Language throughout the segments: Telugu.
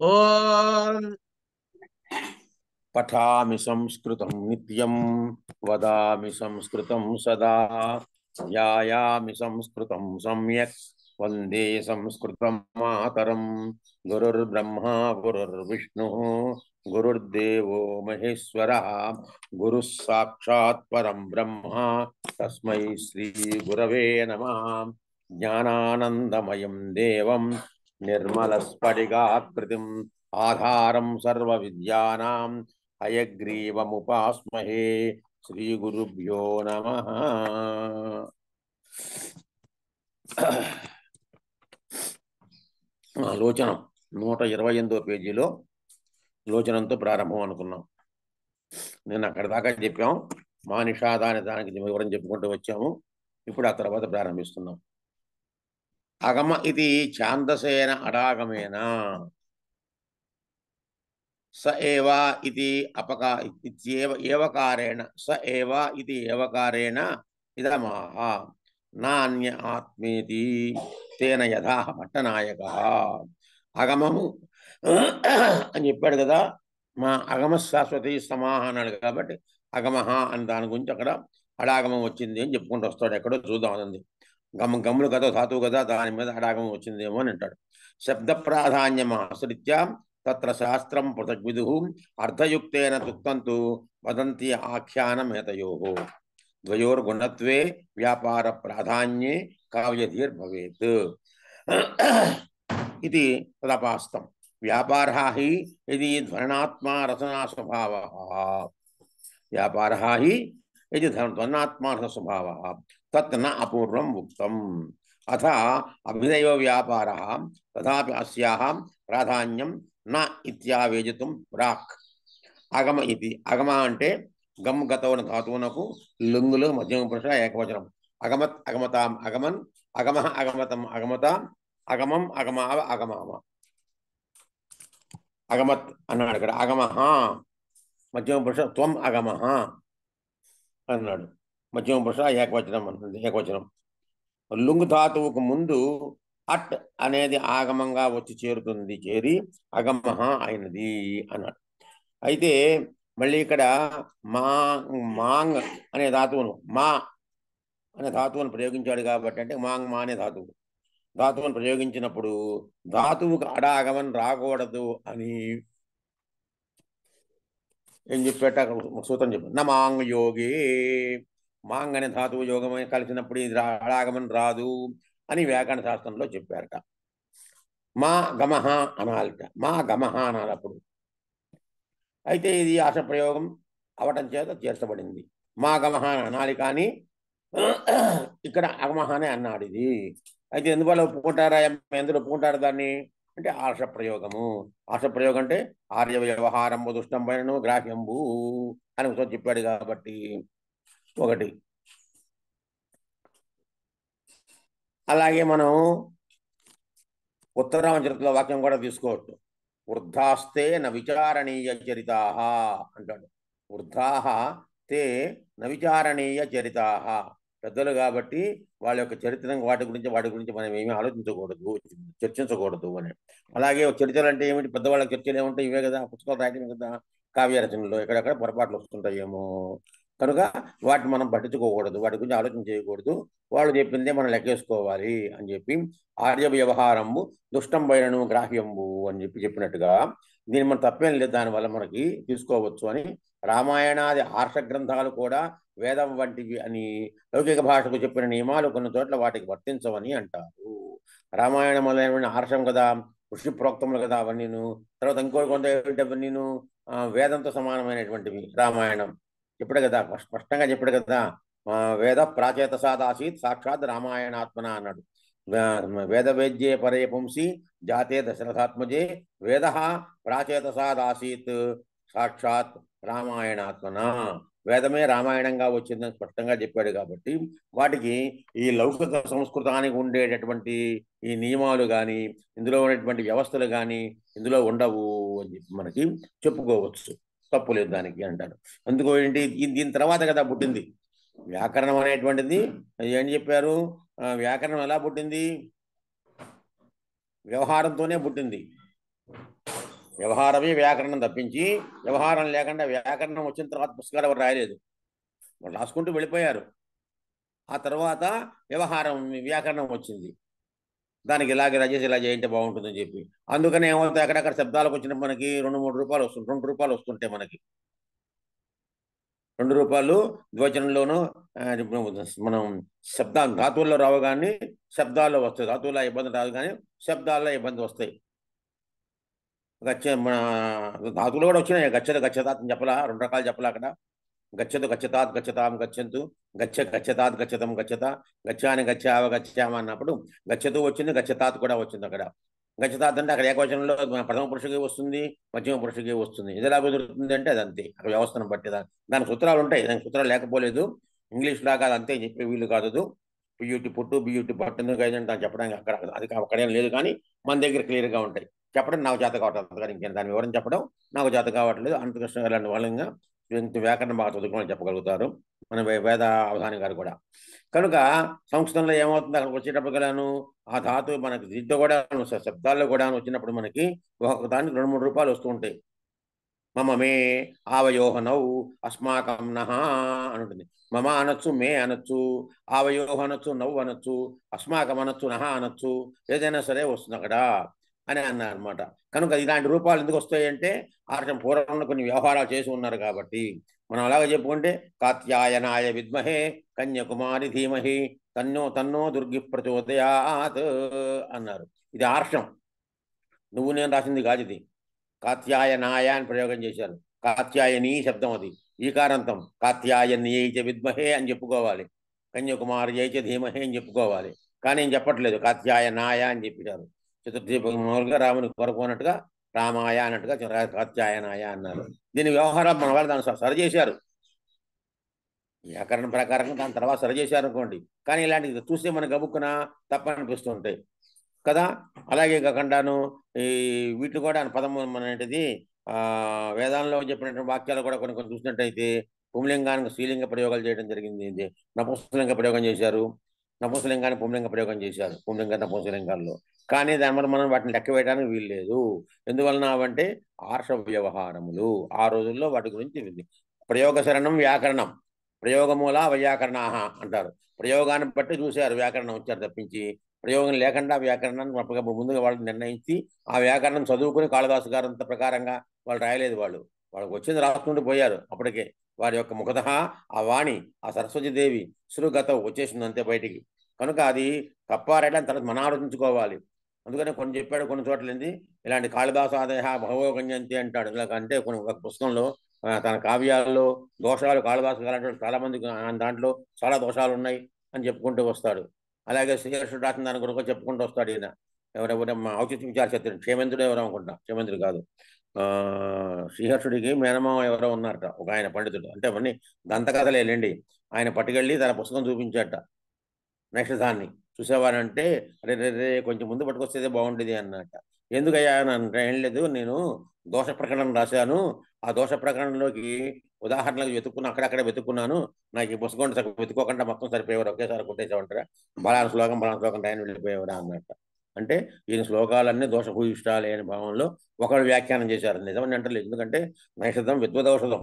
ఓం పఠామి సంస్కృతం నిత్యం వదామి సంస్కృతం సదా ధ్యాయామి సంస్కృతం సమ్యక్ వందే సంస్కృతం మాతరం. గురుర్బ్రహ్మా గురుర్విష్ణు గురుర్దేవో మహేశ్వర గురుః సాక్షాత్ పరం బ్రహ్మ తస్మై శ్రీ గురవే నమః. జ్ఞానానందమయం దేవం నిర్మలస్ఫటికాకృతిం ఆధారం సర్వ విద్యానాం హయగ్రీవముపాస్మహే. శ్రీ గురుభ్యో నమః. లోచనం 128వ పేజీలో లోచనంతో ప్రారంభం అనుకున్నాం. నేను అక్కడి దాకా చెప్పాం. మా నిషాదాన్ని దానికి వివరం చెప్పుకుంటూ వచ్చాము. ఇప్పుడు ఆ తర్వాత ప్రారంభిస్తున్నాం. అగమ ఇది ఛాందసేన అడాగమేన స ఏవా ఇది అపకా ఇత్యేవ ఏవకారేణ స ఏవా ఇది ఏవకారేణ ఇదమాహ నాన్య ఆత్మేతి తేన యథా పట్టనాయక. అగమము అని చెప్పాడు కదా. మా అగమ శాశ్వతి సమాహ అన్నాడు కాబట్టి అగమహ అని దాని గురించి అక్కడ అడాగమం వచ్చింది అని చెప్పుకుంటూ వస్తాడు. ఎక్కడో చూద్దాం అనంది. గమ్ములు కదా ధాతువు కదా, దాని మీద అడాగమం వచ్చిందేమో అని అంటాడు. శబ్ద ప్రాధాన్యం ఆశ్రిత్య తత్ర శాస్త్రం పృథగ్విదు అర్థయుక్తేన తుక్తంతు వదంతి ఆఖ్యానమేతయోః ద్వయోర్గుణత్వే వ్యాపార ప్రాధాన్యే కావ్యధీర్భవేత్ ఇది తదపాస్తం. వ్యాపారः హి యది ధ్వనాత్మా రసనా స్వభావः వ్యాపారः హి యది ధ్వనాత్మా రస స్వభావः తత్ న అపూర్వం ఉక్తం. అథ అభినయో వ్యాపారः తథాపి అస్యాః ప్రాధాన్యం న ఇత్యావేదితుం ప్రాక్. అగమ ఇది అగమ అంటే గమ్ గతవన ధాతువునకు లుంగులు మధ్యమ పురుష ఏకవచనం. అగమత్ అగమతాం అగమన్ అగమః అగమతం అగమతాం అగమం అగమావ అగమామ. అగమత్ అన్నాడు ఇక్కడ. అగమః మధ్యమ పురుష త్వం అగమః అన్నాడు. మధ్యమ పురుష ఏకవచనం అంటుంది. ఏకవచనం. లుంగు ధాతువుకు ముందు అట్ అనేది ఆగమంగా వచ్చి చేరుతుంది. చేరి అగమః అయినది అన్నాడు. అయితే మళ్ళీ ఇక్కడ మాంగ్ అనే ధాతువును మా అనే ధాతువును ప్రయోగించాడు కాబట్టి, అంటే మాంగ్ మా అనే ధాతువును ప్రయోగించినప్పుడు ధాతువుకు అడాగమం రాకూడదు అని ఏం చెప్పేట సూత్రం చెప్పాడు. నా మాంగ్ యోగి మాంగ్ అనే ధాతువు యోగమై కలిసినప్పుడు ఇది అడాగమం రాదు అని వ్యాకరణ శాస్త్రంలో చెప్పారట. మా గమహ అనాలిట. మా గమహ అనాలి అప్పుడు. అయితే ఇది ఆశ ప్రయోగం అవటం చేత చేర్చబడింది. మా గమహ అనాలి, కానీ ఇక్కడ అగమహానే అన్నాడు ఇది. అయితే ఎందువల్ల ఒప్పుకుంటారా, ఎందుకు ఒప్పుకుంటారు దాన్ని అంటే ఆశ ప్రయోగము. ఆశ ప్రయోగం అంటే ఆర్య వ్యవహారంబు దుష్టం పైనను గ్రాహ్యంబు అని ఒకసారి చెప్పాడు కాబట్టి ఒకటి. అలాగే మనం ఉత్తరాంచరితలో వాక్యం కూడా తీసుకోవచ్చు. వృద్ధాస్తే న విచారణీయ చరితాః అంటాడు. వృద్ధాః తే న విచారణీయ చరితాః. పెద్దలు కాబట్టి వాళ్ళ యొక్క చరిత్ర వాటి గురించి మనం ఏమీ ఆలోచించకూడదు, చర్చించకూడదు అని. అలాగే చరిత్రలు అంటే ఏమిటి, పెద్దవాళ్ళ చర్చలు ఏముంటాయి, ఇవే కదా, పుస్తకాలు రాయటమే కదా. కావ్య రచనలో ఎక్కడెక్కడ పొరపాట్లు వస్తుంటాయేమో కనుక వాటిని మనం పట్టించుకోకూడదు, వాటి గురించి ఆలోచన చేయకూడదు. వాళ్ళు చెప్పిందే మనం లెక్కేసుకోవాలి అని చెప్పి ఆర్య వ్యవహారంబు దుష్టం బైనను గ్రాహ్యంబు అని చెప్పినట్టుగా దీన్ని మనం తప్పేం లేదు, దానివల్ల మనకి తీసుకోవచ్చు అని. రామాయణాది ఆర్ష గ్రంథాలు కూడా వేదం వంటివి అని లౌకిక భాషకు చెప్పిన నియమాలు కొన్ని చోట్ల వాటికి వర్తించవని అంటారు. రామాయణం మొదలైన ఆర్షం కదా, ఋషి ప్రోక్తములు కదా అవన్నీను. తర్వాత ఇంకో కొంత అవన్నీను వేదంతో సమానమైనటువంటివి. రామాయణం చెప్పాడు కదా, స్పష్టంగా చెప్పాడు కదా. వేద ప్రాచేత సాదాసీత్ సాక్షాత్ రామాయణాత్మన అన్నాడు. వేద వేద్యే పరే పుంసి జాతే దశరథాత్మజే వేద ప్రాచేతసాదాసీత్ సాక్షాత్ రామాయణాత్మన. వేదమే రామాయణంగా వచ్చిందని స్పష్టంగా చెప్పాడు కాబట్టి వాటికి ఈ లౌకిక సంస్కృతానికి ఉండేటటువంటి ఈ నియమాలు కానీ, ఇందులో ఉన్నటువంటి వ్యవస్థలు కానీ ఇందులో ఉండవు అని చెప్పి మనకి చెప్పుకోవచ్చు. తప్పు లేదు దానికి అంటారు. అందుకు ఏంటి, దీని తర్వాత కదా పుట్టింది వ్యాకరణం అనేటువంటిది. ఏం చెప్పారు, వ్యాకరణం ఎలా పుట్టింది, వ్యవహారంతోనే పుట్టింది. వ్యవహారమే వ్యాకరణం తప్పించి వ్యవహారం లేకుండా వ్యాకరణం వచ్చిన తర్వాత పుస్తకాలు ఎవరు రాయలేదు, వాళ్ళు రాసుకుంటూ వెళ్ళిపోయారు. ఆ తర్వాత వ్యవహారం వ్యాకరణం వచ్చింది, దానికి ఇలాగే రచేసి ఇలా చేయంటే బాగుంటుందని చెప్పి. అందుకని ఏమవుతాయి, అక్కడక్కడ శబ్దాలకు వచ్చినప్పుడు మనకి 2-3 రూపాయలు వస్తుంది, 2 రూపాయలు వస్తుంటాయి మనకి. 2 రూపాయలు ద్వచనంలోనూ మనం ధాతువుల్లో రావు కానీ శబ్దాల్లో వస్తాయి. ధాతువుల్లో ఇబ్బంది రాదు కానీ శబ్దాల్లో ఇబ్బంది వస్తాయి. మన ధాతువులు కూడా వచ్చినాయి. గచ్చత గచ్చతాత్ అని చెప్పలా, 2 రకాలు చెప్పలా అక్కడ. గచ్చతు గచ్చతాత్ గచ్చతాం గచ్చంతు, గచ్చతాత్ గచ్చతం గచ్చత, గచ్చాని గచ్చావ గచ్చామ అన్నప్పుడు గచ్చతు వచ్చింది, గచ్చతాత్ కూడా వచ్చింది అక్కడ. గచ్చతాత్ అంటే అక్కడ ఏకవచనంలో ప్రథమ పురుషుడికి వస్తుంది, మధ్యమ పురుషుడికి వస్తుంది. ఇది ఎలా కుదురుతుంది అంటే అదంతే, అక్కడ వ్యవస్థను బట్టి దానికి సూత్రాలు ఉంటాయి. దానికి సూత్రాలు లేకపోలేదు, ఇంగ్లీష్ లాగా అంతే చెప్పే వీలు కాదు. పియూటి పుట్టు బియూటి పట్టు అయిందంటే చెప్పడానికి అక్కడ అది అక్కడేం లేదు, కానీ మన దగ్గర క్లియర్గా ఉంటాయి. చెప్పడం నాకు చేత కావట్లేదు, కానీ ఇంకేం దాని వివరం చెప్పడం నాకు చేత కావట్లేదు. అనంతకృష్ణ గారు లాంటి వాళ్ళంగా వ్యాకరణం బాగా చదువుకోవాలని చెప్పగలుగుతారు, మన వేద అవధాని గారు కూడా. కనుక సంస్కృతంలో ఏమవుతుంది, అక్కడికి వచ్చేటప్పటికలాను ఆ ధాతు మనకి దీంతో కూడా శబ్దాల్లో కూడా వచ్చినప్పుడు మనకి ఒక దానికి 2-3 రూపాయలు వస్తూ ఉంటాయి. మమ మే ఆవయోహనౌ అస్మాకం నహ అని ఉంటుంది. మమ అనొచ్చు, మే అనొచ్చు, ఆవయోహ అనొచ్చు, నవ్వు అనొచ్చు, అస్మాకం అనొచ్చు, నహ అనొచ్చు, ఏదైనా సరే వస్తుంది అక్కడ అని అన్నారు అనమాట. కనుక ఇలాంటి రూపాలు ఎందుకు వస్తాయి అంటే ఆర్షం పూర్వంలో కొన్ని వ్యవహారాలు చేసి ఉన్నారు కాబట్టి. మనం అలాగే చెప్పుకుంటే కాత్యాయనాయ విద్మహే కన్యాకుమారి ధీమహి తన్నో దుర్గి ప్రచోదయాత్ అన్నారు. ఇది ఆర్షం, నువ్వు నేను రాసింది కాదు ఇది. కాత్యాయనాయ అని ప్రయోగం చేశారు. కాత్యాయని శబ్దం అది, ఈకారంతం. కాత్యాయన్యైచ విద్మహే అని చెప్పుకోవాలి, కన్యాకుమారి చ ధీమహే అని చెప్పుకోవాలి. కానీ ఏం చెప్పట్లేదు, కాత్యాయనాయ అని చెప్పారు. చతుర్థి మామూలుగా రాముని కొరకు అన్నట్టుగా రామాయ అన్నట్టుగా కాత్యాయనాయ అన్నారు. దీని వ్యవహారం మన వాళ్ళు దాన్ని సరి చేశారు, వ్యాకరణ ప్రకారంగా దాని తర్వాత సరి చేశారు అనుకోండి. కానీ ఇలాంటివి చూస్తే మనకు గబుక్కున తప్పనిపిస్తుంటాయి కదా. అలాగే కాకుండాను ఈ వీటిని కూడా పదము అనేటిది వేదాల్లో చెప్పినటువంటి వాక్యాలు కూడా కొన్ని చూసినట్టయితే పుంలింగానికి స్త్రీలింగ ప్రయోగాలు చేయడం జరిగింది, నపుంసలింగ ప్రయోగం చేశారు, నపుంసలింగాన్ని పుంలింగ ప్రయోగం చేశారు, పుంలింగ నపుంసలింగాల్లో. కానీ దాని వల్ల మనం వాటిని లెక్క వేయడానికి వీల్లేదు. ఎందువలన అంటే ఆర్ష వ్యవహారములు ఆ రోజుల్లో వాటి గురించి ప్రయోగ శరణం వ్యాకరణం, ప్రయోగమూల వైయాకరణాహ అంటారు. ప్రయోగాన్ని బట్టి చూశారు వ్యాకరణం వచ్చారు తప్పించి ప్రయోగం లేకుండా వ్యాకరణాన్ని ముందుగా వాళ్ళు నిర్ణయించి ఆ వ్యాకరణం చదువుకుని కాళిదాసు గారంత ప్రకారంగా వాళ్ళు రాయలేదు. వాళ్ళకి వచ్చింది రాసుకుంటూ పోయారు. అప్పటికే వారి యొక్క ముఖత ఆ వాణి, ఆ సరస్వతీదేవి సురుగతం వచ్చేసింది అంతే బయటికి. కనుక అది తప్పారయడం తర్వాత మనం ఆలోచించుకోవాలి. అందుకనే కొన్ని చెప్పాడు, కొన్ని చోట్లేంది ఇలాంటి కాళిదాసు ఆదేహ భగవగంజంతి అంటాడు. ఇలాగంటే కొన్ని ఒక పుస్తకంలో తన కావ్యాల్లో దోషాలు కాళిదాసు గారు చాలా మంది దాంట్లో చాలా దోషాలు ఉన్నాయి అని చెప్పుకుంటూ వస్తాడు. అలాగే శ్రీహర్షుడు రాసిన దాని గురించి చెప్పుకుంటూ వస్తాడు ఈయన. ఎవరెవరు ఔచిత్య విచార క్షేత్రుడు, క్షేమేంద్రుడు ఎవరో అనుకుంటా, క్షేమేంద్రుడు కాదు, శ్రీహర్షుడికి మేనమామ ఎవరో ఉన్నారట ఒక ఆయన పండితుడు. అంటే అవన్నీ దంతకథలే లేండి. ఆయన పట్టుకెళ్ళి తన పుస్తకం చూపించాట. నెక్స్ట్ దాన్ని చూసేవారంటే అరే రే కొంచెం ముందు పట్టుకొస్తేదే బాగుండేది అన్నట్ట. ఎందుకయ్యా అని అంటే ఏం లేదు, నేను దోష ప్రకటన రాశాను, ఆ దోష ప్రకటనలోకి ఉదాహరణలకు వెతుక్కున్నా, అక్కడక్కడ వెతుక్కున్నాను, నాకు ఈ పుస్తకం వెతుక్కోకుండా మొత్తం సరిపోయేవారు, ఒకేసారి కొట్టేసేవంటారా, బలాన శ్లోకం రాయని వెళ్ళిపోయేవారా అన్నట్ట. అంటే ఈయన శ్లోకాలన్నీ దోషభూయిష్టాలే అనే భావంలో ఒకరు వ్యాఖ్యానం చేశారు. నిజమని అంటలేదు, ఎందుకంటే నైషధం విద్వదౌషధం,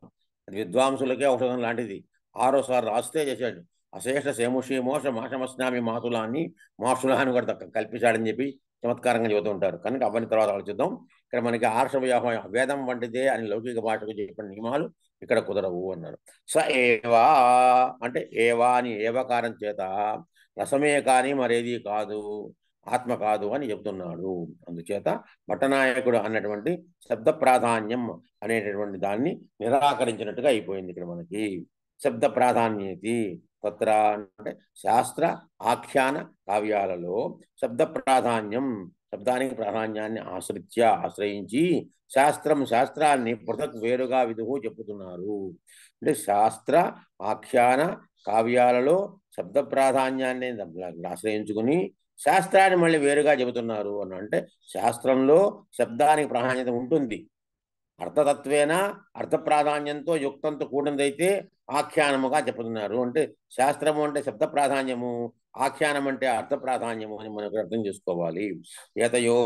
విద్వాంసులకే ఔషధం లాంటిది. ఆరోసారి రాస్తే చేశాడు. అశేష సేముషి మోష మాషమస్నామి మాతులాన్ని మాషులాన్ని కూడా కల్పించాడని చెప్పి చమత్కారంగా చెబుతూ ఉంటారు. కనుక అవన్నీ తర్వాత ఆలోచిద్దాం. ఇక్కడ మనకి ఆర్ష వ్యవహారం వేదం వంటిదే అని లౌకిక భాషకు చెప్పిన నియమాలు ఇక్కడ కుదరవు అన్నారు. స ఏవా అంటే ఏవా అని ఏవకారం చేత రసమే కానీ మరేది కాదు, ఆత్మ కాదు అని చెబుతున్నాడు. అందుచేత భట్టనాయకుడు అన్నటువంటి శబ్ద ప్రాధాన్యం అనేటటువంటి దాన్ని నిరాకరించినట్టుగా అయిపోయింది ఇక్కడ మనకి. శబ్ద ప్రాధాన్యతి తత్ర అంటే శాస్త్ర ఆఖ్యాన కావ్యాలలో శబ్ద ప్రాధాన్యం, శబ్దానికి ప్రాధాన్యాన్ని ఆశ్రయించి శాస్త్రాన్ని పృథక్ వేరుగా విధువు చెప్పుతున్నారు. అంటే శాస్త్ర ఆఖ్యాన కావ్యాలలో శబ్ద ప్రాధాన్యాన్ని ఆశ్రయించుకుని శాస్త్రాన్ని మళ్ళీ వేరుగా చెబుతున్నారు అని. అంటే శాస్త్రంలో శబ్దానికి ప్రాధాన్యత ఉంటుంది, అర్థతత్వేన అర్థ ప్రాధాన్యంతో యుక్తంతో కూడినదైతే ఆఖ్యానముగా చెప్తున్నారు. అంటే శాస్త్రము అంటే శబ్ద ప్రాధాన్యము, ఆఖ్యానం అంటే అర్థ ప్రాధాన్యము అని మనకు అర్థం చేసుకోవాలి. ఏతయో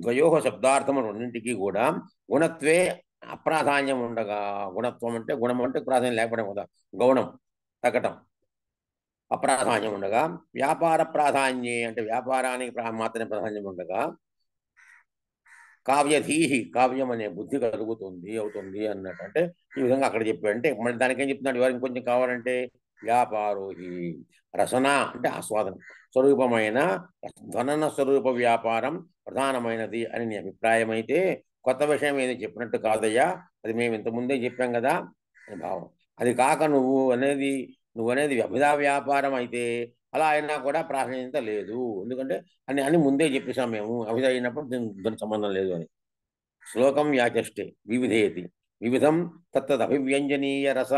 ద్వయో శబ్దార్థము రెండింటికి కూడా గుణత్వే అప్రాధాన్యం ఉండగా, గుణత్వం అంటే గుణం అంటే ప్రాధాన్యం లేకపోవడం కదా, గౌణం తగ్గటం అప్రాధాన్యం ఉండగా, వ్యాపార ప్రాధాన్యే అంటే వ్యాపారానికి మాత్రమే ప్రాధాన్యం ఉండగా, కావ్యధీహి కావ్యం అనే బుద్ధి కలుగుతుంది అవుతుంది అన్నట్టు. అంటే ఈ విధంగా అక్కడ చెప్పాడు. అంటే మరి దానికి ఏం చెప్తున్నాడు, ఎవరు ఇంకొంచెం కావాలంటే వ్యాపారోహి రసన అంటే ఆస్వాదన స్వరూపమైన ధ్వనన స్వరూప వ్యాపారం ప్రధానమైనది అని నీ అభిప్రాయం అయితే కొత్త విషయం ఏది చెప్పినట్టు కాదయ్యా, అది మేము ఇంతకుముందే చెప్పాం కదా అని భావం. అది కాక నువ్వు అనేది అభిధా వ్యాపారం అయితే అలా అయినా కూడా ప్రాధాన్యత లేదు. ఎందుకంటే అని ముందే చెప్పేసాం మేము, అభిధ అయినప్పుడు దానికి సంబంధం లేదు అని. శ్లోకం యాచష్టే వివిధేతి వివిధం తత్తదభివ్యంజనీయ రస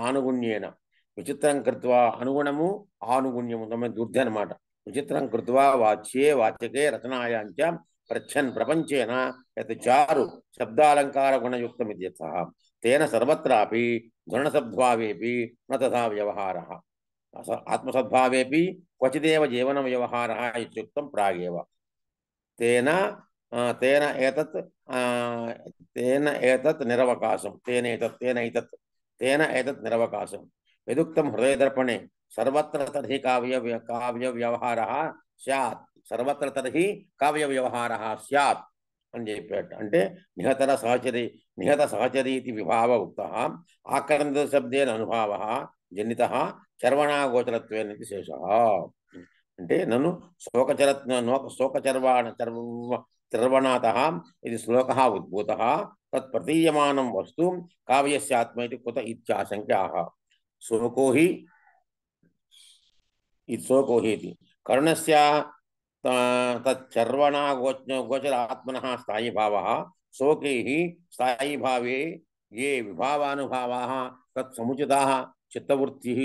ఆనుగుణ్యేన విచిత్రం కృత్వా అనుగుణము ఆనుగుణ్యము తమ దుర్ధి అనమాట. విచిత్రం కృత్వా వాచ్యే వాచ్యకే రచనాయాంచ ప్రచ్ఛన్ ప్రపంచేన యత్ చారు శబ్దాలంకార గుణయుక్తమిత్యర్థః తేన సర్వత్రాపి ధ్వనసద్భావేపి న తథా వ్యవహారः ఆత్మసద్భావేపి క్వచిదేవ జీవన వ్యవహారः ఇత్యుక్తం ప్రాగేవ. తేన తేన ఏతత్ తేన ఏతత్ నిరవకాశం తేన ఏతత్ నిరవకాశం యదుక్తం హృదయదర్పణే సర్వత్ర తర్హి కావ్య వ్యవహారः స్యాత్ సర్వత్ర తర్హి కావ్య వ్యవహారः స్యాత్ అని చెప్పాడు. అంటే నిహత సహచరీతి విభావ ఉక్తః ఆకర్ణిత శబ్దేన అనుభావः జనితః చర్వణాగోచరత్వేన శేషः. అంటే నన్ను శోకచర్వణాతః ఇది శ్లోకः ఉద్భూతः తత్ ప్రతీయమానం వస్తు కావ్యస్యాత్మ ఇది కుత ఇత్యాశంకాః. శోకో హి ఇది కరుణస్య తచ్చర్వణాగోచర ఆత్మనః స్థాయి భావः శోకైః స్థాయి భావే ఏ విభావానుభావాः తత్ సముచితాः చిత్తవృత్తిః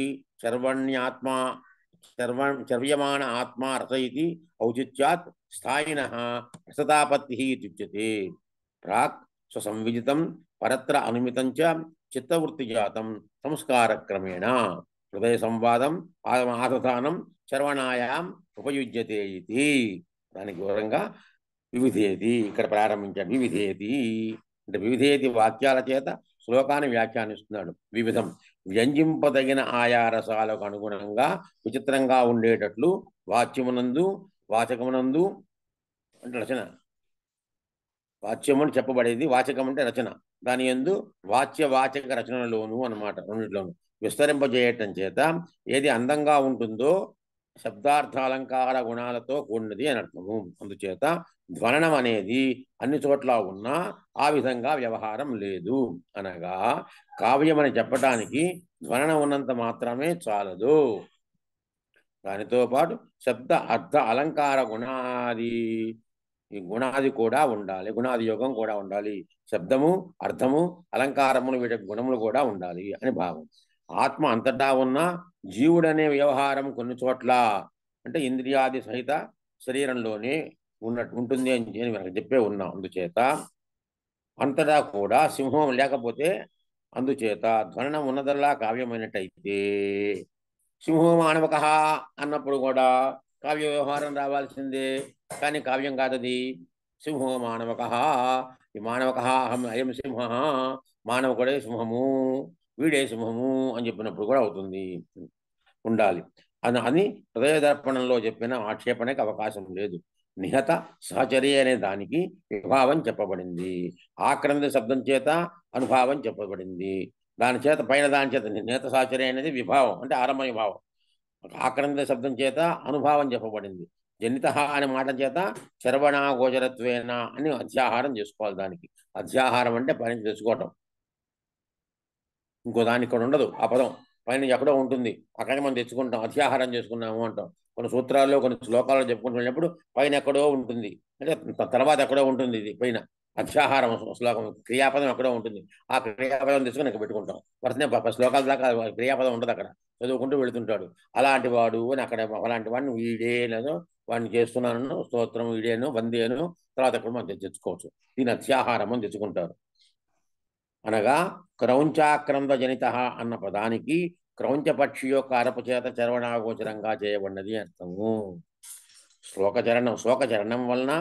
చర్వ్యమాణ ఆత్మా రస ఇది ఔచిత్యాత్ స్థాయినః రసతాపత్తిః ఇత్యుచ్యతే. ప్రాక్ స్వసంవిదితం పరత్ర అనుమితం చ చిత్తవృత్తిజాతం సంస్కారక్రమేణ హృదయ సంవాదం ఆదధానం చర్వణాయాం ఉపయుజ్యతే ఇది. దానికి వివరంగా వివిధేతి ఇక్కడ ప్రారంభించాడు. వివిధేతి అంటే వివిధేతి వాక్యాల చేత శ్లోకాన్ని వ్యాఖ్యానిస్తున్నాడు. వివిధం వ్యంజింపదగిన ఆయా రసాలకు అనుగుణంగా విచిత్రంగా ఉండేటట్లు వాచ్యమునందు వాచకమునందు అంటే రచన, వాచ్యం అని చెప్పబడేది, వాచకం అంటే రచన, దాని యందు వాచక రచనలోను అన్నమాట, రెండిట్లోను విస్తరింపజేయటం చేత ఏది అందంగా ఉంటుందో శబ్దార్థాలంకార గుణాలతో కూడినది అని అర్థము. అందుచేత ధ్వనం అనేది అన్ని చోట్ల ఉన్నా ఆ విధంగా వ్యవహారం లేదు. అనగా కావ్యం అని చెప్పటానికి ధ్వనం ఉన్నంత మాత్రమే చాలదు, దానితో పాటు శబ్ద అర్థ అలంకార గుణాది కూడా ఉండాలి, గుణాది యోగం కూడా ఉండాలి. శబ్దము అర్థము అలంకారములు వీటి గుణములు కూడా ఉండాలి అని భావం. ఆత్మ అంతటా ఉన్న జీవుడనే వ్యవహారం కొన్ని చోట్ల అంటే ఇంద్రియాది సహిత శరీరంలోనే ఉంటుంది అని మనకు చెప్పే ఉన్నాం. అందుచేత అంతటా కూడా సింహం లేకపోతే, అందుచేత ధ్వనం ఉన్నదల్లా కావ్యమైనట్టయితే సింహో మానవక అన్నప్పుడు కూడా కావ్య వ్యవహారం రావాల్సిందే, కానీ కావ్యం కాదది. సింహో మానవక, ఈ మానవక అయం సింహ, మానవకుడే సింహము, వీడే సింహము అని చెప్పినప్పుడు కూడా అవుతుంది, ఉండాలి అని హృదయ దర్పణంలో చెప్పిన ఆక్షేపణకి అవకాశం లేదు. నిహత సహచర్య అనే దానికి విభావం చెప్పబడింది, ఆక్రంద శబ్దం చేత అనుభావం చెప్పబడింది. దాని చేత పైన దాని చేత నిహత సహచర్య అనేది విభావం అంటే ఆరంభ విభావం, ఆక్రంద శబ్దం చేత అనుభావం చెప్పబడింది. జనిత అనే మాట చేత చర్వణాగోచరత్వేన అని అధ్యాహారం చేసుకోవాలి. దానికి అధ్యాహారం అంటే పని తెచ్చుకోవటం, ఇంకో దానికి ఇక్కడ ఉండదు. ఆ పదం పైన ఎక్కడో ఉంటుంది, అక్కడికి మనం తెచ్చుకుంటాం, అధ్యాహారం చేసుకున్నాము అంటాం. కొన్ని సూత్రాల్లో కొన్ని శ్లోకాల్లో చెప్పుకుంటున్నప్పుడు పైన ఎక్కడో ఉంటుంది అంటే తర్వాత ఎక్కడో ఉంటుంది. ఇది పైన అధ్యాహారం శ్లోకం, క్రియాపదం ఎక్కడో ఉంటుంది, ఆ క్రియాపదం తెచ్చుకొని ఇక్కడ పెట్టుకుంటాం. వరుసనే శ్లోకాల దాకా క్రియాపదం ఉండదు, అక్కడ చదువుకుంటూ వెళుతుంటాడు. అలాంటి వాడు అని అక్కడ అలాంటి వాడిని వీడే లేదో వాడిని చేస్తున్నాను స్తోత్రం వీడేను వందేను తర్వాత ఎక్కడ మనం తెచ్చుకోవచ్చు. దీని అధ్యాహారం అని తెచ్చుకుంటారు. అనగా క్రౌంచాక్రంద జనిత అన్న పదానికి క్రౌంచపక్షి యొక్క అరపు చేత చరవణాగోచరంగా చేయబడినది అర్థము. శ్లోకచరణం వలన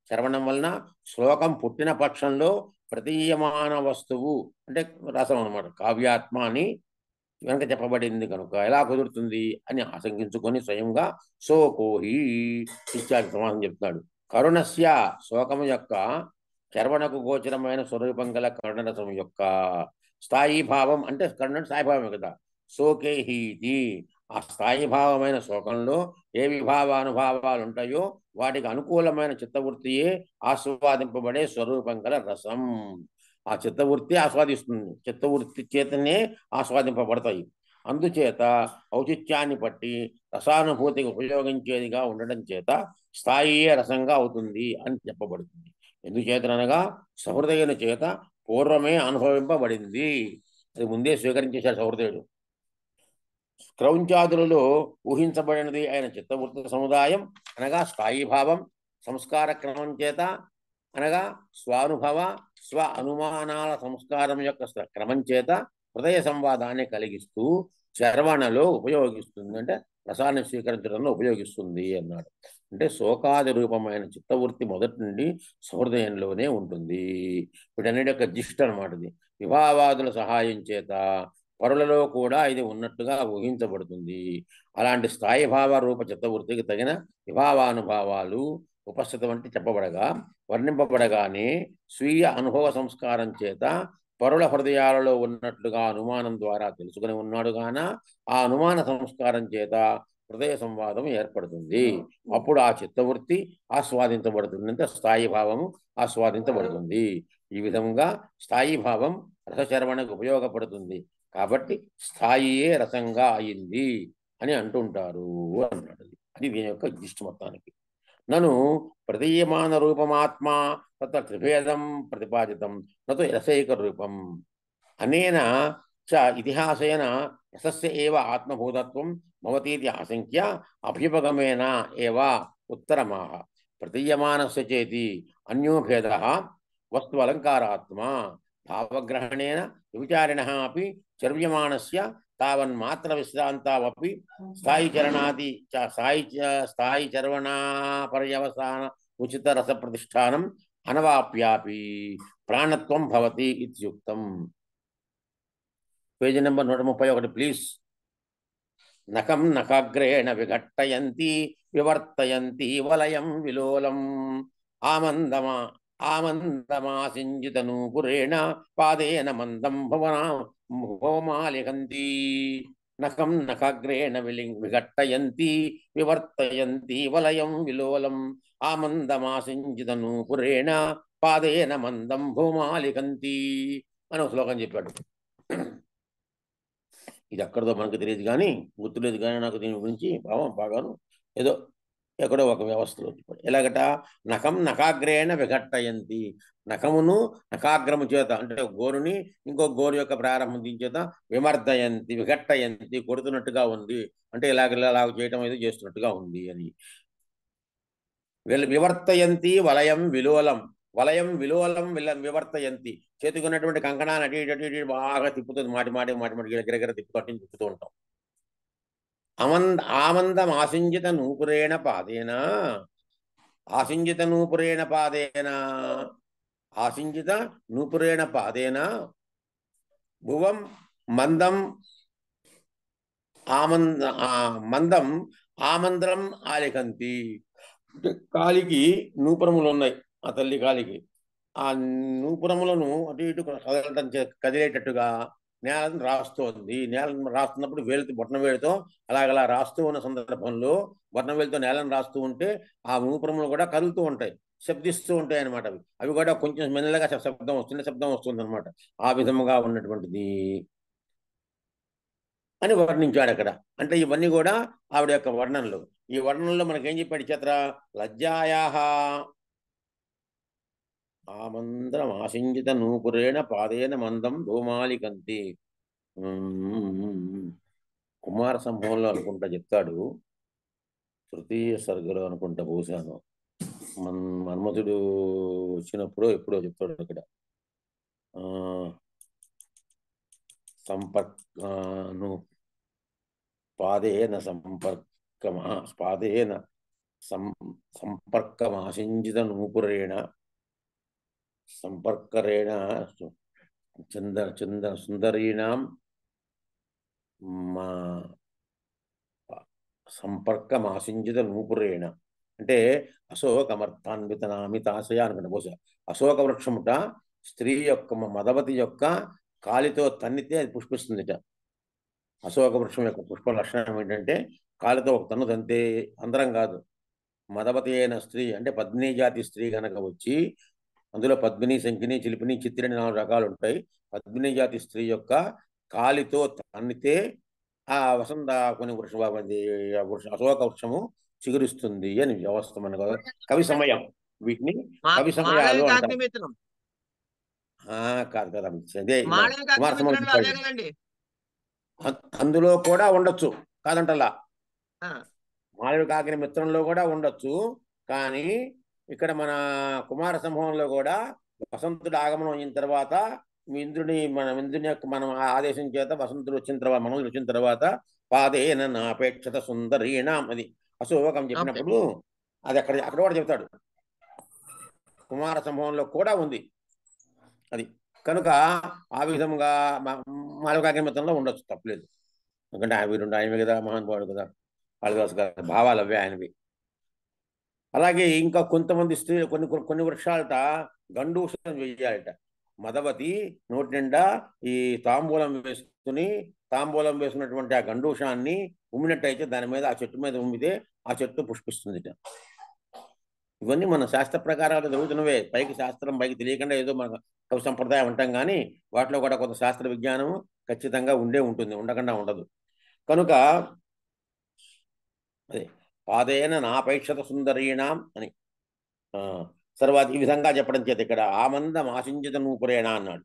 చరవణం వలన శ్లోకం పుట్టిన పక్షంలో ప్రతీయమాన వస్తువు అంటే రసం అనమాట, కావ్యాత్మ అని వెనక చెప్పబడింది కనుక ఎలా కుదురుతుంది అని ఆశంకించుకొని స్వయంగా సోకోహి ఇత్యాది సమాసం చెప్తున్నాడు. కరుణస్య శోకము యొక్క చర్వణకు గోచరమైన స్వరూపం గల కరుణరసం యొక్క స్థాయి భావం అంటే కరుణ స్థాయి భావమే కదా. శోకేహీతి ఆ స్థాయి భావమైన శోకంలో ఏ విభావానుభావాలు ఉంటాయో వాటికి అనుకూలమైన చిత్తవృత్తియే ఆస్వాదింపబడే స్వరూపం గల రసం. ఆ చిత్తవృత్తి ఆస్వాదిస్తుంది, చిత్తవృత్తి చేతనే ఆస్వాదింపబడతాయి. అందుచేత ఔచిత్యాన్ని బట్టి రసానుభూతికి ఉపయోగించేదిగా ఉండడం చేత స్థాయియే రసంగా అవుతుంది అని చెప్పబడుతుంది. ఎందుచేతనగా సహృదయుని చేత పూర్వమే అనుభవింపబడింది, అది ముందే స్వీకరించేశాడు సహృదయుడు. క్రౌంచాదులలో ఊహించబడినది అయిన చిత్తవృత్తి సముదాయం అనగా స్థాయి భావం సంస్కార క్రమం చేత అనగా స్వానుభవ స్వ అనుమానాల సంస్కారం యొక్క క్రమం చేత హృదయ సంవాదాన్ని కలిగిస్తూ చర్వణలో ఉపయోగిస్తుంది, అంటే రసాన్ని స్వీకరించడంలో ఉపయోగిస్తుంది అన్నాడు. అంటే శోకాది రూపమైన చిత్తవృత్తి మొదటి నుండి సహృదయంలోనే ఉంటుంది. వీటన్నిటి యొక్క జిష్ట అనమాట ఇది. విభావాదుల సహాయం చేత పరులలో కూడా ఇది ఉన్నట్టుగా ఊహించబడుతుంది. అలాంటి స్థాయి భావ రూప చిత్తవృత్తికి తగిన విభావానుభావాలు ఉపస్థితం అంటే చెప్పబడగా వర్ణింపబడగానే స్వీయ అనుభవ సంస్కారం చేత పరుల హృదయాలలో ఉన్నట్లుగా అనుమానం ద్వారా తెలుసుకుని ఉన్నాడు గాన ఆ అనుమాన సంస్కారం చేత హృదయ సంవాదం ఏర్పడుతుంది. అప్పుడు ఆ చిత్తవృత్తి ఆస్వాదించబడుతుంది, అంటే స్థాయి భావము ఆస్వాదించబడుతుంది. ఈ విధంగా స్థాయి భావం రసచర్వణకు ఉపయోగపడుతుంది కాబట్టి స్థాయియే రసంగా అయింది అని అంటుంటారు అన్నాడు. అది దీని యొక్క జిస్ట్ మొత్తానికి. నను ప్రదీయమాన రూపమాత్మా తత్ర త్రిభేదం ప్రతిపాదితం నతు రసైక రూపం అనేన చ ఇతిహాసేన రసస్య ఏవ ఆత్మభూతత్వం భవతీతి ఆశంక్య అభ్యుపగమేన ఏవ ఉత్తరమాహ. ప్రదీయమానస్య చేతి అన్యో భేదః వస్తు అలంకారాత్మా భావగ్రహణేన విచారిణః అపి చర్వ్యమానస్య తావన్మాత్ర విశ్రాంతావపి స్థాయి చర్వణా పర్యవసాన ఉచిత రస ప్రతిష్టానం అనవాప్యాపి ప్రాణత్వం భవతి ఇత్యుక్తం. Page number 131 please. నఖం నఖాగ్రేణ విఘట్టయంతి వివర్తయంతి వలయం విలోలం ఆమందమాసింజిత నూపురేణ పాదేన మందం భోమాలిహంతి. నఖం నఖాగ్రేణ విఘట్టయంతి వివర్తయంతి వలయం విలోలం ఆమందమాసింజిత నూపురేణ పాదేన మందం భూమాలిహంతి అని ఒక శ్లోకం చెప్పాడు. ఇది ఎక్కడిదో మనకు తెలియదు కానీ గుర్తులేదు కానీ నాకు దీని గురించి భావం బాగాను ఏదో ఎక్కడో ఒక వ్యవస్థలో ఎలాగట నఖం నఖాగ్రేణ విఘట్టయంతి, నఖమును నఖాగ్రము చేత అంటే గోరుని ఇంకో గోరు యొక్క ప్రారంభం చేత విమర్దయంతి విఘట్టయంతి కొడుతున్నట్టుగా ఉంది, అంటే ఇలాగ చేయటం ఏదో చేస్తున్నట్టుగా ఉంది అని. వివర్తయంతి వలయం విలోలం, వలయం విలోలం వివర్తయంతి చేతికి ఉన్నటువంటి కంకణాన్ని అటు ఇటు బాగా తిప్పుతుంది, మాటి గిరగిర తిప్పుతూ ఉంటాం. ఆమందం ఆసింజిత నూపురేణ పాదేన భువం మందం మందం ఆమంద్రం ఆలికంతి. కాలికి నూపురములు ఉన్నాయి, ఆ తల్లి కాలికి ఆ నూపురములను అటు ఇటు కదిలేటట్టుగా నేలను రాస్తోంది. నేలను రాస్తున్నప్పుడు బొట్టన వేలుతో అలాగలా రాస్తూ ఉన్న సందర్భంలో బొట్టన వేలుతో నేలను రాస్తూ ఉంటే ఆ నూపురములు కూడా కదులుతూ ఉంటాయి, శబ్దిస్తూ ఉంటాయి అనమాట. అవి కూడా కొంచెం మెల్లగా చిన్న శబ్దం వస్తుంది అనమాట. ఆ విధముగా ఉన్నటువంటిది అని వర్ణించాడు అక్కడ. అంటే ఇవన్నీ కూడా ఆవిడ యొక్క వర్ణనలు. ఈ వర్ణనలో మనకేం చెప్పాడు చిత్ర లజ్జాయాహ ఆమంద్రం ఆసింజిత నూపురేణ పాదేన మందం ధూమాలికంతి. కుమార సంభవంలో అనుకుంటా చెప్తాడు, తృతీయ సర్గలో అనుకుంటా బహుశాను మన్మథుడు వచ్చినప్పుడు ఎప్పుడో చెప్తాడు అక్కడ సంపర్కను పాదేన పాదేన సంపర్కమాసింజిత నూపురేణ సంపర్కరేణ సుందరీణాం సంపర్కమాసింజిత నూపురేణ అంటే అశోకమర్థాన్వితనామితాశయ అనుకుంటా బహుశా. అశోక వృక్షముట స్త్రీ యొక్క మదవతి యొక్క కాలితో తన్నితే అది పుష్పిస్తుందిట. అశోక వృక్షం యొక్క పుష్ప లక్షణం ఏంటంటే కాలితో ఒక తన్ను తంతే, అందరం కాదు, మదవతి అయిన స్త్రీ అంటే పద్మినీ జాతి స్త్రీ కనుక వచ్చి, అందులో పద్మిని, శంఖిని, చిలిపిని, చిత్తిని 4 రకాలు ఉంటాయి. పద్మినీ జాతి స్త్రీ యొక్క కాలితో తన్నితే ఆ వసంత కొన్ని అశోక వృక్షము చిగురిస్తుంది అని వ్యవస్థ మన కవి సమయం. వీటిని కవి సమయాలు అంటారు. కాదు కదా, అదే కుమార సమయం. అందులో కూడా ఉండొచ్చు, కాదంటలా. మాళవి కాకిని మిత్రంలో కూడా ఉండొచ్చు. కానీ ఇక్కడ మన కుమార సంభవంలో కూడా వసంతుడు ఆగమనం అయిన తర్వాత ఇంద్రుని యొక్క మనం ఆదేశం చేత వసంతుడు వచ్చిన తర్వాత, మనోజుడు వచ్చిన తర్వాత పాదేన నాపేక్షత సుందరీణాం అది అశోకం చెప్పినప్పుడు అది అక్కడ కూడా చెప్తాడు. కుమార సంభవంలో కూడా ఉంది అది. కనుక ఆ విధంగా మాళవికాకిని మిత్రంలో ఉండొచ్చు, తప్పలేదు. ఎందుకంటే ఆయనవి కదా, మహానుభావుడు కదా, కాళిదాసు గారి భావాలు అవే ఆయనవి. అలాగే ఇంకా కొంతమంది స్త్రీలు కొన్ని వృక్షాలట గండూషణం వేయాలట. మదవతి నోటి నిండా ఈ తాంబూలం వేసుకున్నటువంటి ఆ గండూషాన్ని ఉమ్మినట్టయితే దాని మీద, ఆ చెట్టు మీద ఉమ్మితే ఆ చెట్టు పుష్పిస్తుందిట. ఇవన్నీ మన శాస్త్ర ప్రకారాలు జరుగుతున్నవే. పైకి శాస్త్రం పైకి తెలియకుండా ఏదో మన కవి సంప్రదాయం అంటాం, కానీ వాటిలో కూడా కొంత శాస్త్ర విజ్ఞానం ఖచ్చితంగా ఉంటుంది, ఉండకుండా ఉండదు. కనుక అదే పాదేన నాపేక్షత సుందరీణాం అని తర్వాత ఈ విధంగా చెప్పడం చేత ఇక్కడ ఆమందం ఆశించిత నూపురేణ అన్నాడు.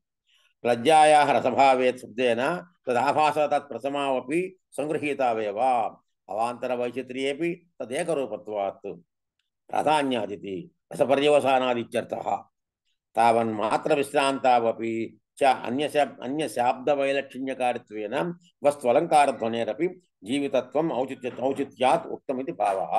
లజ్జాయా రసభావే శబ్దేన తదాభాస తత్ప్రథమావపి సంగృహీతావేవా అవాంతర వైచిత్ర్యేపి తదేకరూపత్వాత్ ప్రాధాన్యాదితి రసపర్యవసానాదిత్యర్థః తావన్మాత్ర విశ్రాంతావపి చ అన్యశాబ్దవైలక్షణ్యకారిత్వేన వస్త్వలంకారధ్వనేరపి జీవితత్వం ఔచిత్యాత్ ఉక్తమితి భావః.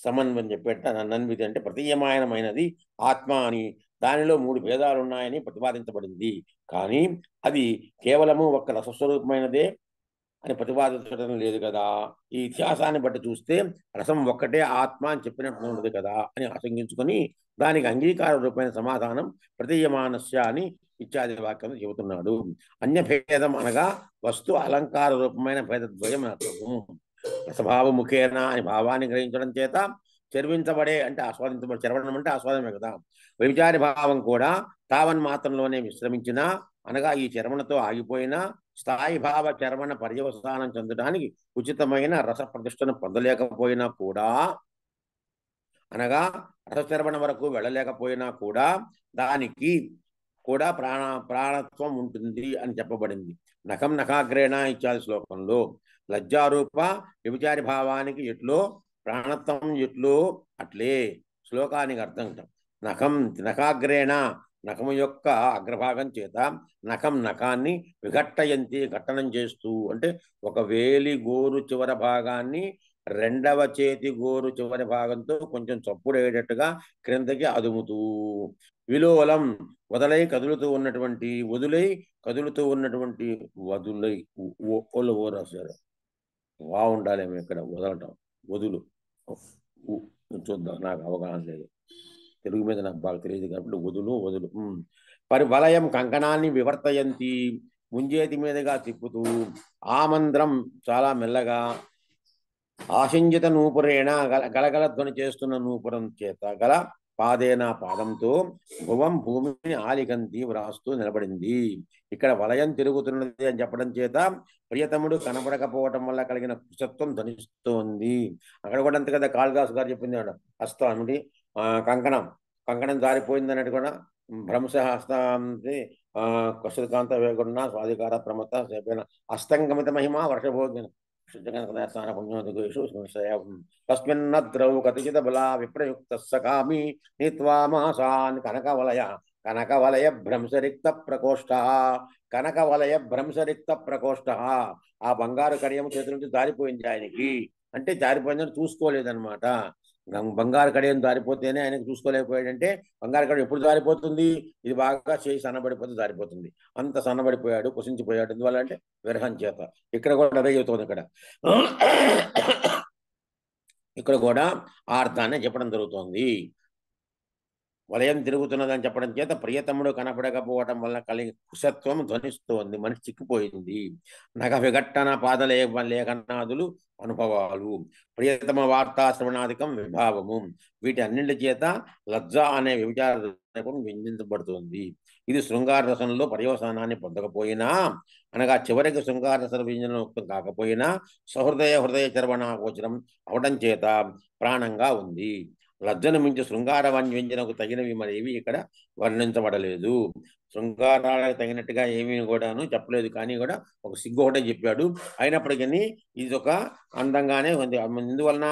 సమన్వయం చెప్పేట నన్వితి అంటే ప్రతీయమానమైనది ఆత్మ అని, దానిలో 3 భేదాలు ఉన్నాయని ప్రతిపాదించబడింది. కానీ అది కేవలము ఒక్క రసస్వరూపమైనదే అని ప్రతిపాదించడం లేదు కదా. ఈ ఇతిహాసాన్ని బట్టి చూస్తే రసం ఒక్కటే ఆత్మ అని చెప్పినట్టు ఉండదు కదా అని ఆశంకించుకొని దానికి అంగీకార రూపమైన సమాధానం ప్రతీయమానస్య అని ఇత్యాది వాక్యం చెబుతున్నాడు. అన్యభేదం అనగా వస్తు అలంకార రూపమైన భేదద్వయం అర్థము. రసభావముఖేన అని భావాన్ని గ్రహించడం చేత చర్వించబడే అంటే ఆస్వాదించబడే, చరవడం అంటే ఆస్వాదమే కదా. వ్యభిచారి భావం కూడా తావన్ మాత్రంలోనే విశ్రమించిన అనగా ఈ చర్మణతో ఆగిపోయినా స్థాయి భావ చర్మణ పర్యవసానం చెందడానికి ఉచితమైన రస ప్రతిష్టను పొందలేకపోయినా కూడా, అనగా రసచర్మణ వరకు వెళ్ళలేకపోయినా కూడా దానికి కూడా ప్రాణత్వం ఉంటుంది అని చెప్పబడింది. నఖం నఖాగ్రేణ ఇత్యాది శ్లోకంలో లజ్జారూప వ్యభిచారి భావానికి ఎట్లో ప్రాణత్వం ఎట్లో అట్లే శ్లోకానికి అర్థం. నఖాగ్రేణ నఖము యొక్క అగ్రభాగం చేత నఖాన్ని విఘట్టయంతి ఘట్టనం చేస్తూ, అంటే ఒక వేలి గోరు చివర భాగాన్ని 2వ చేతి గోరు చివరి భాగంతో కొంచెం చప్పుడయ్యేటట్టుగా క్రిందకి అదుముతూ, విలోలం వదులై కదులుతూ రాశారు. బాగుండాలేమో ఇక్కడ వదలటం, వదులు చూద్దాం, నాకు అవగాహన లేదు, తెలుగు మీద నాకు బాగా తెలియదు కాబట్టి వదులు పరివలయం కంకణాన్ని వివర్తయంతి ముంజేతి మీదుగా తిప్పుతూ, ఆమంద్రం చాలా మెల్లగా, ఆశింజిత నూపురేణ గలగల ధ్వని చేస్తున్న నూపురం చేత గల పాదేన పాదంతో భూమిని ఆలికంతి వ్రాస్తూ నిలబడింది. ఇక్కడ వలయం తిరుగుతున్నది అని చెప్పడం చేత ప్రియతముడు కనపడకపోవటం వల్ల కలిగిన కుశత్వం ధ్వనిస్తోంది. అక్కడ కూడా అంతే కదా, కాళిదాసు గారు చెప్పింది హస్తం ఏమిటి, కంకణం జారిపోయింది అన్నట్టు కూడా భ్రంశ హస్తాంతి కృష్ణకాంత వేగుణ స్వాధికార ప్రమత సేపేన అస్తంగమిత మహిమ వర్షభోగిన తస్మిన్నద్రౌ కథిత బలా విప్రయుక్త సకామి నీత్వా మాసాన్ కనకవలయ కనకవలయ భ్రంశరిక్త ప్రకోష్ఠ, కనకవలయ భ్రంశరిక్త ప్రకోష్ఠ. ఆ బంగారు కడియం చేతుల నుంచి జారిపోయింది ఆయనకి. అంటే జారిపోయిందని చూసుకోలేదన్నమాట. బంగారు కడియం జారిపోతేనే ఆయనకు చూసుకోలేకపోయాడంటే బంగారు కడియం ఎప్పుడు జారిపోతుంది? ఇది బాగా చేయి సన్నబడిపోతే జారిపోతుంది. అంత సన్నబడిపోయాడు, కుసించిపోయాడు. ఎందువల్ల అంటే విరహం చేత. ఇక్కడ కూడా అదే చెబుతుంది. ఇక్కడ కూడా ఆ అర్థాన్ని చెప్పడం జరుగుతోంది. వలయం తిరుగుతున్నదని చెప్పడం చేత ప్రియతముడు కనపడకపోవటం వల్ల కలిగి కుశత్వం ధ్వనిస్తోంది. మనిషి చిక్కిపోయింది. నగ విఘట్టన లేఖనాదులు అనుభవాలు, ప్రియతమ వార్తా శ్రవణాధికం విభావము, వీటి అన్నింటి చేత లజ్జ అనే విచారం విందించబడుతుంది. ఇది శృంగార రసంలో పర్యవసానాన్ని పొందకపోయినా, అనగా చివరికి శృంగార రస వింజనోక్తం కాకపోయినా హృదయ చర్వణాగోచరం అవడం చేత ప్రాణంగా ఉంది. లజ్జను మించి శృంగార వ్యంజనకు తగినవి మరేవి ఇక్కడ వర్ణించబడలేదు. శృంగారాలకు తగినట్టుగా ఏమీ కూడాను చెప్పలేదు. కానీ కూడా ఒక సిగ్గు ఒకటే చెప్పాడు. అయినప్పటికీ ఇది ఒక అందంగానే ఉంది. ఎందువలన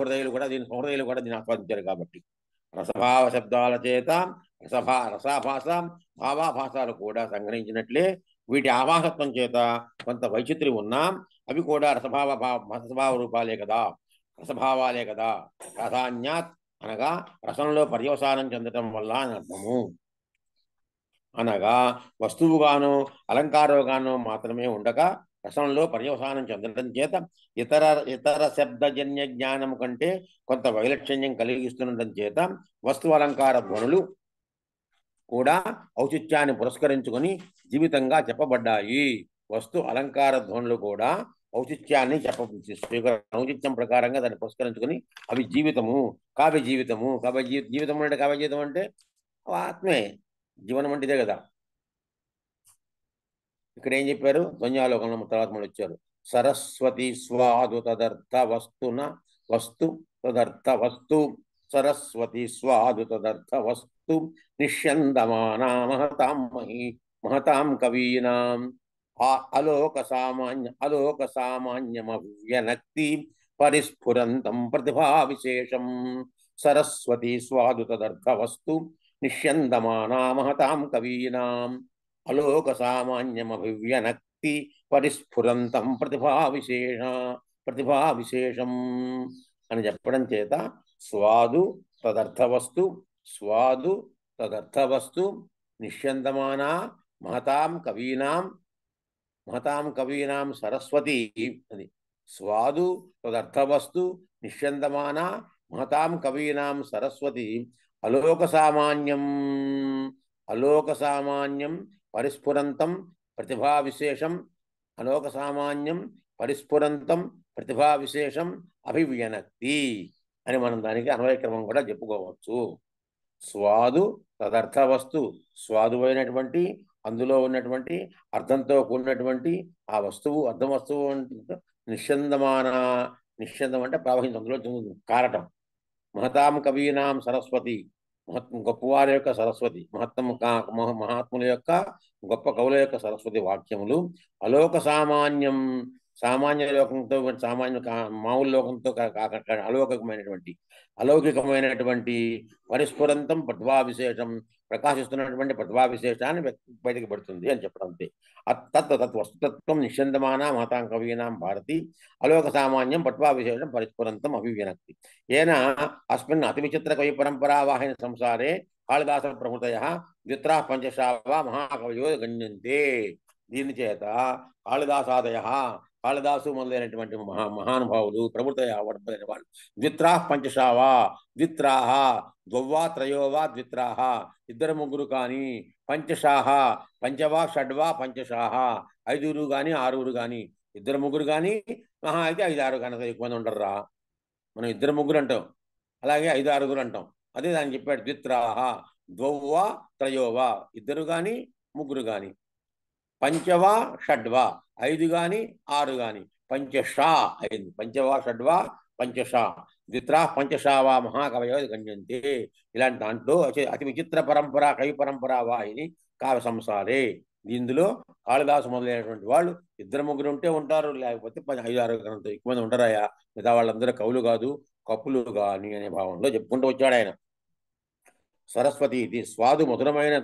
హృదయులు కూడా దీన్ని ఆస్వాదించారు కాబట్టి. రసభావ శబ్దాల చేత రసాభాష భావాభాషాలు కూడా సంగ్రహించినట్లే వీటి ఆవాహత్వం చేత కొంత వైచిత్ర్యం ఉన్నా అవి కూడా రసభావ రూపాలే కదా, రసభావాలే కదా. ప్రాధాన్యాత్ అనగా రసంలో పర్యవసానం చెందటం వల్ల అని అర్థము. అనగా వస్తువుగానో అలంకారంగానో మాత్రమే ఉండగా రసంలో పర్యవసానం చెందడం చేత ఇతర శబ్దజన్య జ్ఞానం కంటే కొంత వైలక్షణ్యం కలిగిస్తుండటం చేత వస్తు అలంకార ధ్వనులు కూడా ఔచిత్యాన్ని పురస్కరించుకొని జీవితంగా చెప్పబడ్డాయి. వస్తు అలంకార ధ్వనులు కూడా ఔచిత్యాన్ని ఔచిత్యం ప్రకారంగా దాన్ని పురస్కరించుకొని అవి జీవితము, కావ్య జీవితము. జీవితం అంటే కావ్య జీవితం అంటే ఆత్మే, జీవనం అంటే ఇదే కదా. ఇక్కడ ఏం చెప్పారు? ధ్వన్యాలోకంలో తర్వాత మళ్ళీ వచ్చారు. సరస్వతి స్వాదు తదర్థ వస్తున వస్తు తదర్థ వస్తు, సరస్వతి స్వాదు తదర్థ వస్తు నిష్యందమానా మహతాం కవీనాం అలోక సామాన్యమవ్యనక్తి పరిస్ఫురంతం ప్రతిభా విశేషం. సరస్వతి స్వాదు తదర్థ వస్తు నిష్యందమానా మహతాం కవీనాం అలోక సామాన్యమభివ్యనక్తి పరిస్ఫురంతం ప్రతిభా విశేషం అని చెప్పడం చేత స్వాదు తదర్థవస్తు, స్వాదు తదర్థవస్తు నిష్యందమానా మహతాం కవీనాం సరస్వతి అది. స్వాదు తదర్థవస్తు నిష్యందమానా మహతాం కవీనాం సరస్వతి అలోక సామాన్యం పరిస్ఫురంతం ప్రతిభా విశేషం, అలోక సామాన్యం పరిస్ఫురంతం ప్రతిభా విశేషం అభివ్యనక్తి అని మనం దానికి అన్వయక్రమం కూడా చెప్పుకోవచ్చు. స్వాదు తదర్థ వస్తు, స్వాదువైనటువంటి అందులో ఉన్నటువంటి అర్థంతో కూడినటువంటి ఆ వస్తువు, అర్థం వస్తువు నిశ్చందం అంటే ప్రవహించడం, అందులో కారటం. మహతాం కవీనాం సరస్వతి, గొప్పవారి యొక్క సరస్వతి, మహాత్ముల యొక్క గొప్ప కవుల యొక్క సరస్వతి వాక్యములు అలోక సామాన్యం, సామాన్య లోకంతో మామూలు లోకంతో అలౌకికమైనటువంటి పరిస్ఫురంతం ప్రతిభా విశేషం, ప్రకాశిస్తున్నటువంటి ప్రతిభా విశేషాన్ని బయటికి పడుతుంది అని చెప్పడం. అంతే. వస్తుతత్వం నిశ్చందమానా మహతాం కవీనాం భారతి అలోక సామాన్యం ప్రతిభా విశేషం పరిస్ఫురంతం అభివ్యనక్తి. ఏన అస్మిన్ అతి విచిత్ర కవి పరంపరావాహిని సంసారే కాళిదాస ప్రముఖయ ద్విత్రా పంచశావా మహాకవయో గణ్యంతే. దీని చేత కాళిదాసాదయ, కాళిదాసు మొదలైనటువంటి మహానుభావులు ప్రముఖయ వర్ధైన వాళ్ళు ద్విత్రా పంచశావా, ద్విత్రాహ ద్వౌవా త్రయోవా ద్విత్రాహ ఇద్దరు ముగ్గురు కానీ, పంచశాహ పంచవా షడ్వా పంచశాహ ఐదుగురు కానీ ఆరుగురు కానీ, ఇద్దరు ముగ్గురు కానీ, మహా అయితే 5-6 కనుక ఎక్కువ మంది ఉండర్రా. మనం ఇద్దరు ముగ్గురు అంటాం, అలాగే 5-6 అంటాం. అదే దాన్ని చెప్పాడు. ద్విత్రాహ ద్వౌవా త్రయోవా ఇద్దరు కానీ ముగ్గురు కానీ, పంచవా షడ్వా 5 కానీ 6 కానీ, పంచషా 5, పంచవా షడ్వా పంచషా ద్విత్రా పంచషావా మహాకవయో గణ్యంతే. ఇలాంటి దాంట్లో అతి విచిత్ర పరంపర కవి పరంపర వాహిని కావ్య సంసారే. ఇందులో కాళిదాసు మొదలైనటువంటి వాళ్ళు ఇద్దరు ముగ్గురు ఉంటే ఉంటారు, లేకపోతే 5-6 కనుక ఎక్కువ మంది ఉంటారాయా. మిగతా వాళ్ళందరూ కవులు కాదు, కప్పులు కానీ అనే భావంలో చెప్పుకుంటూ వచ్చాడు ఆయన. సరస్వతి ఇది స్వాదు మధురమైన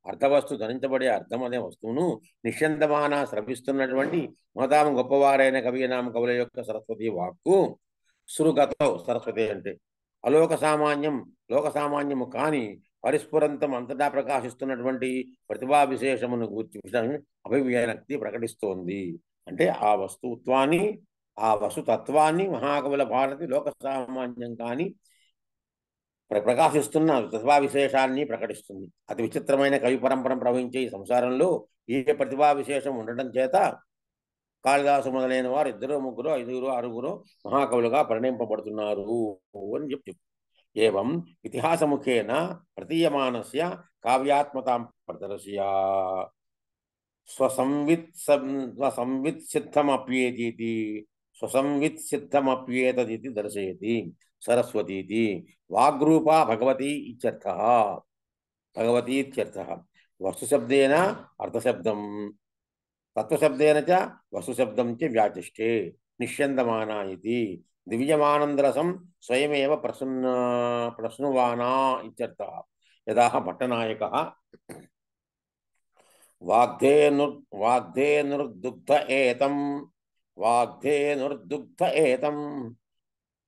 అర్థవస్తు ధరించబడే అర్థం అనే వస్తువును నిశ్చందమాన స్రవిస్తున్నటువంటి మతాము గొప్పవారైన కవినామ కవుల యొక్క సరస్వతి వాక్కు సురుగతో సరస్వతి అంటే అలోక సామాన్యం లోక సామాన్యము కాని పరిస్ఫురంతం అంతటా ప్రకాశిస్తున్నటువంటి ప్రతిభా విశేషమును గూర్చి అభివ్యక్తి ప్రకటిస్తోంది. అంటే ఆ వస్తుత్వాన్ని ఆ వస్తుతత్వాన్ని మహాకవుల భారతి లోక సామాన్యం కాని ప్రకాశిస్తున్న ప్రతిభా విశేషాన్ని ప్రకటిస్తుంది. అతి విచిత్రమైన కవి పరంపర ప్రవహించే ఈ సంసారంలో ఏ ప్రతిభా విశేషం ఉండటం చేత కాళిదాసు మొదలైన వారు 2, 3, 5, 6 మహాకవులుగా పరిణింపబడుతున్నారు అని చెప్పి ఏవం ఇతిహాసముఖేన ప్రతీయమానస్య కావ్యాత్మతాం ప్రదర్శ్య స్వసంవిత్సిద్ధమప్యేతి స్వసంవిత్సిద్ధమప్యేతదితి దర్శయతి సరస్వతీతి వాగ్రూపా భగవతి ఇత్యర్థః. భగవతి ఇత్యర్థః. వస్తుశబ్దేన అర్థశబ్దం తత్వశబ్దేన చ వస్తుశబ్దం చ వ్యాచిష్టే నిశ్చందమానా ఇది దివ్యమానందరసం స్వయమేవ ప్రశ్నువానా ఇత్యర్థః. యదా భట్టనాయకः వాగ్ధేనుర్దుగ్ధ ఏతం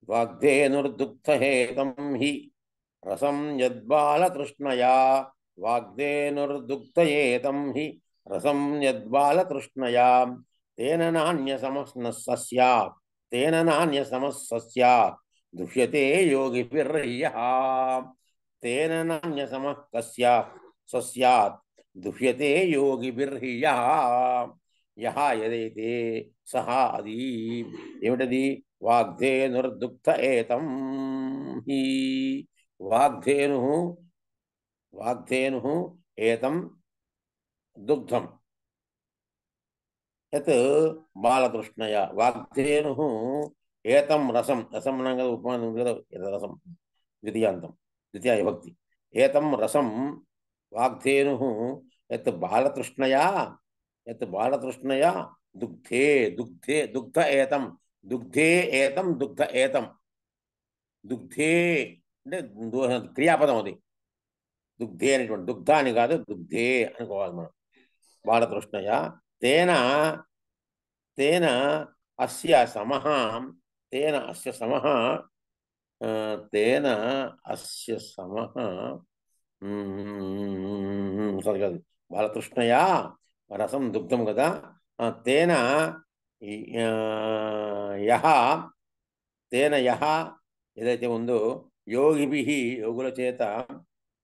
వాగ్ధేనుర్దుగ్ధేతం హి రసం యద్బాలతృష్ణయా వాగ్ధేనుర్దుగ్ధయేతం హి రసం యద్బాలతృష్ణయా తేన నాన్యసమస్స్యాత్ దృశ్యతే యోగిభిర్యః. తేన నాన్యసమః స్యాత్ దృశ్యతే యోగిభిర్యః. యః ఏదైతే సహ అది ఏమిటది వాగ్ధేనుర్దుగ్ధ ఏతం హి వాగ్ధేను ఏతం దుగ్ధం యత్ బాలతృష్ణయ వాగ్ధేను ఏతం రసం రసం అనగా ఉపమానం రసం ద్వితీయాంతం ద్వితీయ విభక్తి ఏతం రసం వాగ్ధేను యత్ బాలతృష్ణయా దుగ్ధే దుగ్ధ ఏతం దుగ్ధే అంటే క్రియాపదం అది. దుగ్ధే అనేటువంటి దుగ్ధ అని కాదు దుగ్ధే అనుకోవాలి మనం. బాలతృష్ణయ తేన అస్య సమః సరే కాదు బాలతృష్ణయా రసం దుగ్ధం కదా. తేన యః ఏదైతే ఉందో యోగిభిః యోగుల చేత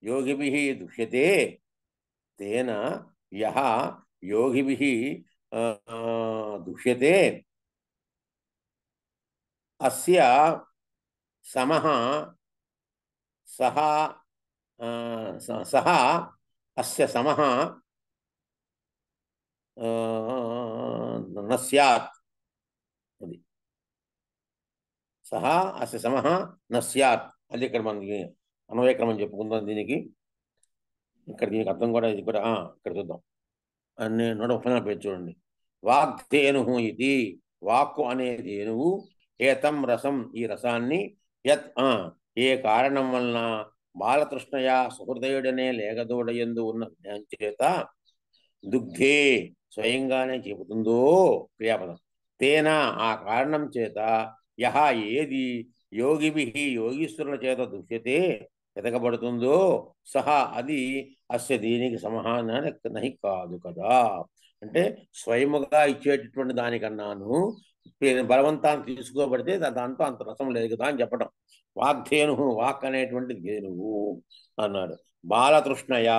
యోగిభిః దృశ్యతే తేన యః యోగిభిః దృశ్యతే అస్య సమః అస్య సమః న స్యాత్. అది సహా అస్య సమః న స్యాత్. అది ఇక్కడ మనకి అన్వయక్రమం చెప్పుకుందాం. దీనికి ఇక్కడ దీనికి అర్థం కూడా ఇది కూడా ఇక్కడ చూద్దాం. అన్ని 130 పేరు చూడండి. వాగ్ధేను ఇది వాక్కు అనే ధేనువు ఏతం రసం ఈ రసాన్ని యత్ ఏ కారణం వలన బాలతృష్ణయ సుహృదయుడనే లేగదూడయందు ఉన్న జ్ఞానం చేత దుగ్ధే స్వయంగానే చెబుతుందో క్రియాపదం. తేన ఆ కారణం చేత యహ ఏది యోగిభిః యోగీశ్వరుల చేత దృశ్యతే వెతకబడుతుందో సహా అది అస్య దీనికి సమానాన్ని నహి కాదు కదా. అంటే స్వయముగా ఇచ్చేటటువంటి దానికన్నాను బలవంతాన్ని తీసుకోబడితే దాంట్లో అంత రసం లేదు కదా అని చెప్పడం. వాగ్ధేను వాక్ అనేటువంటి ధేనువు అన్నాడు. బాలతృష్ణయ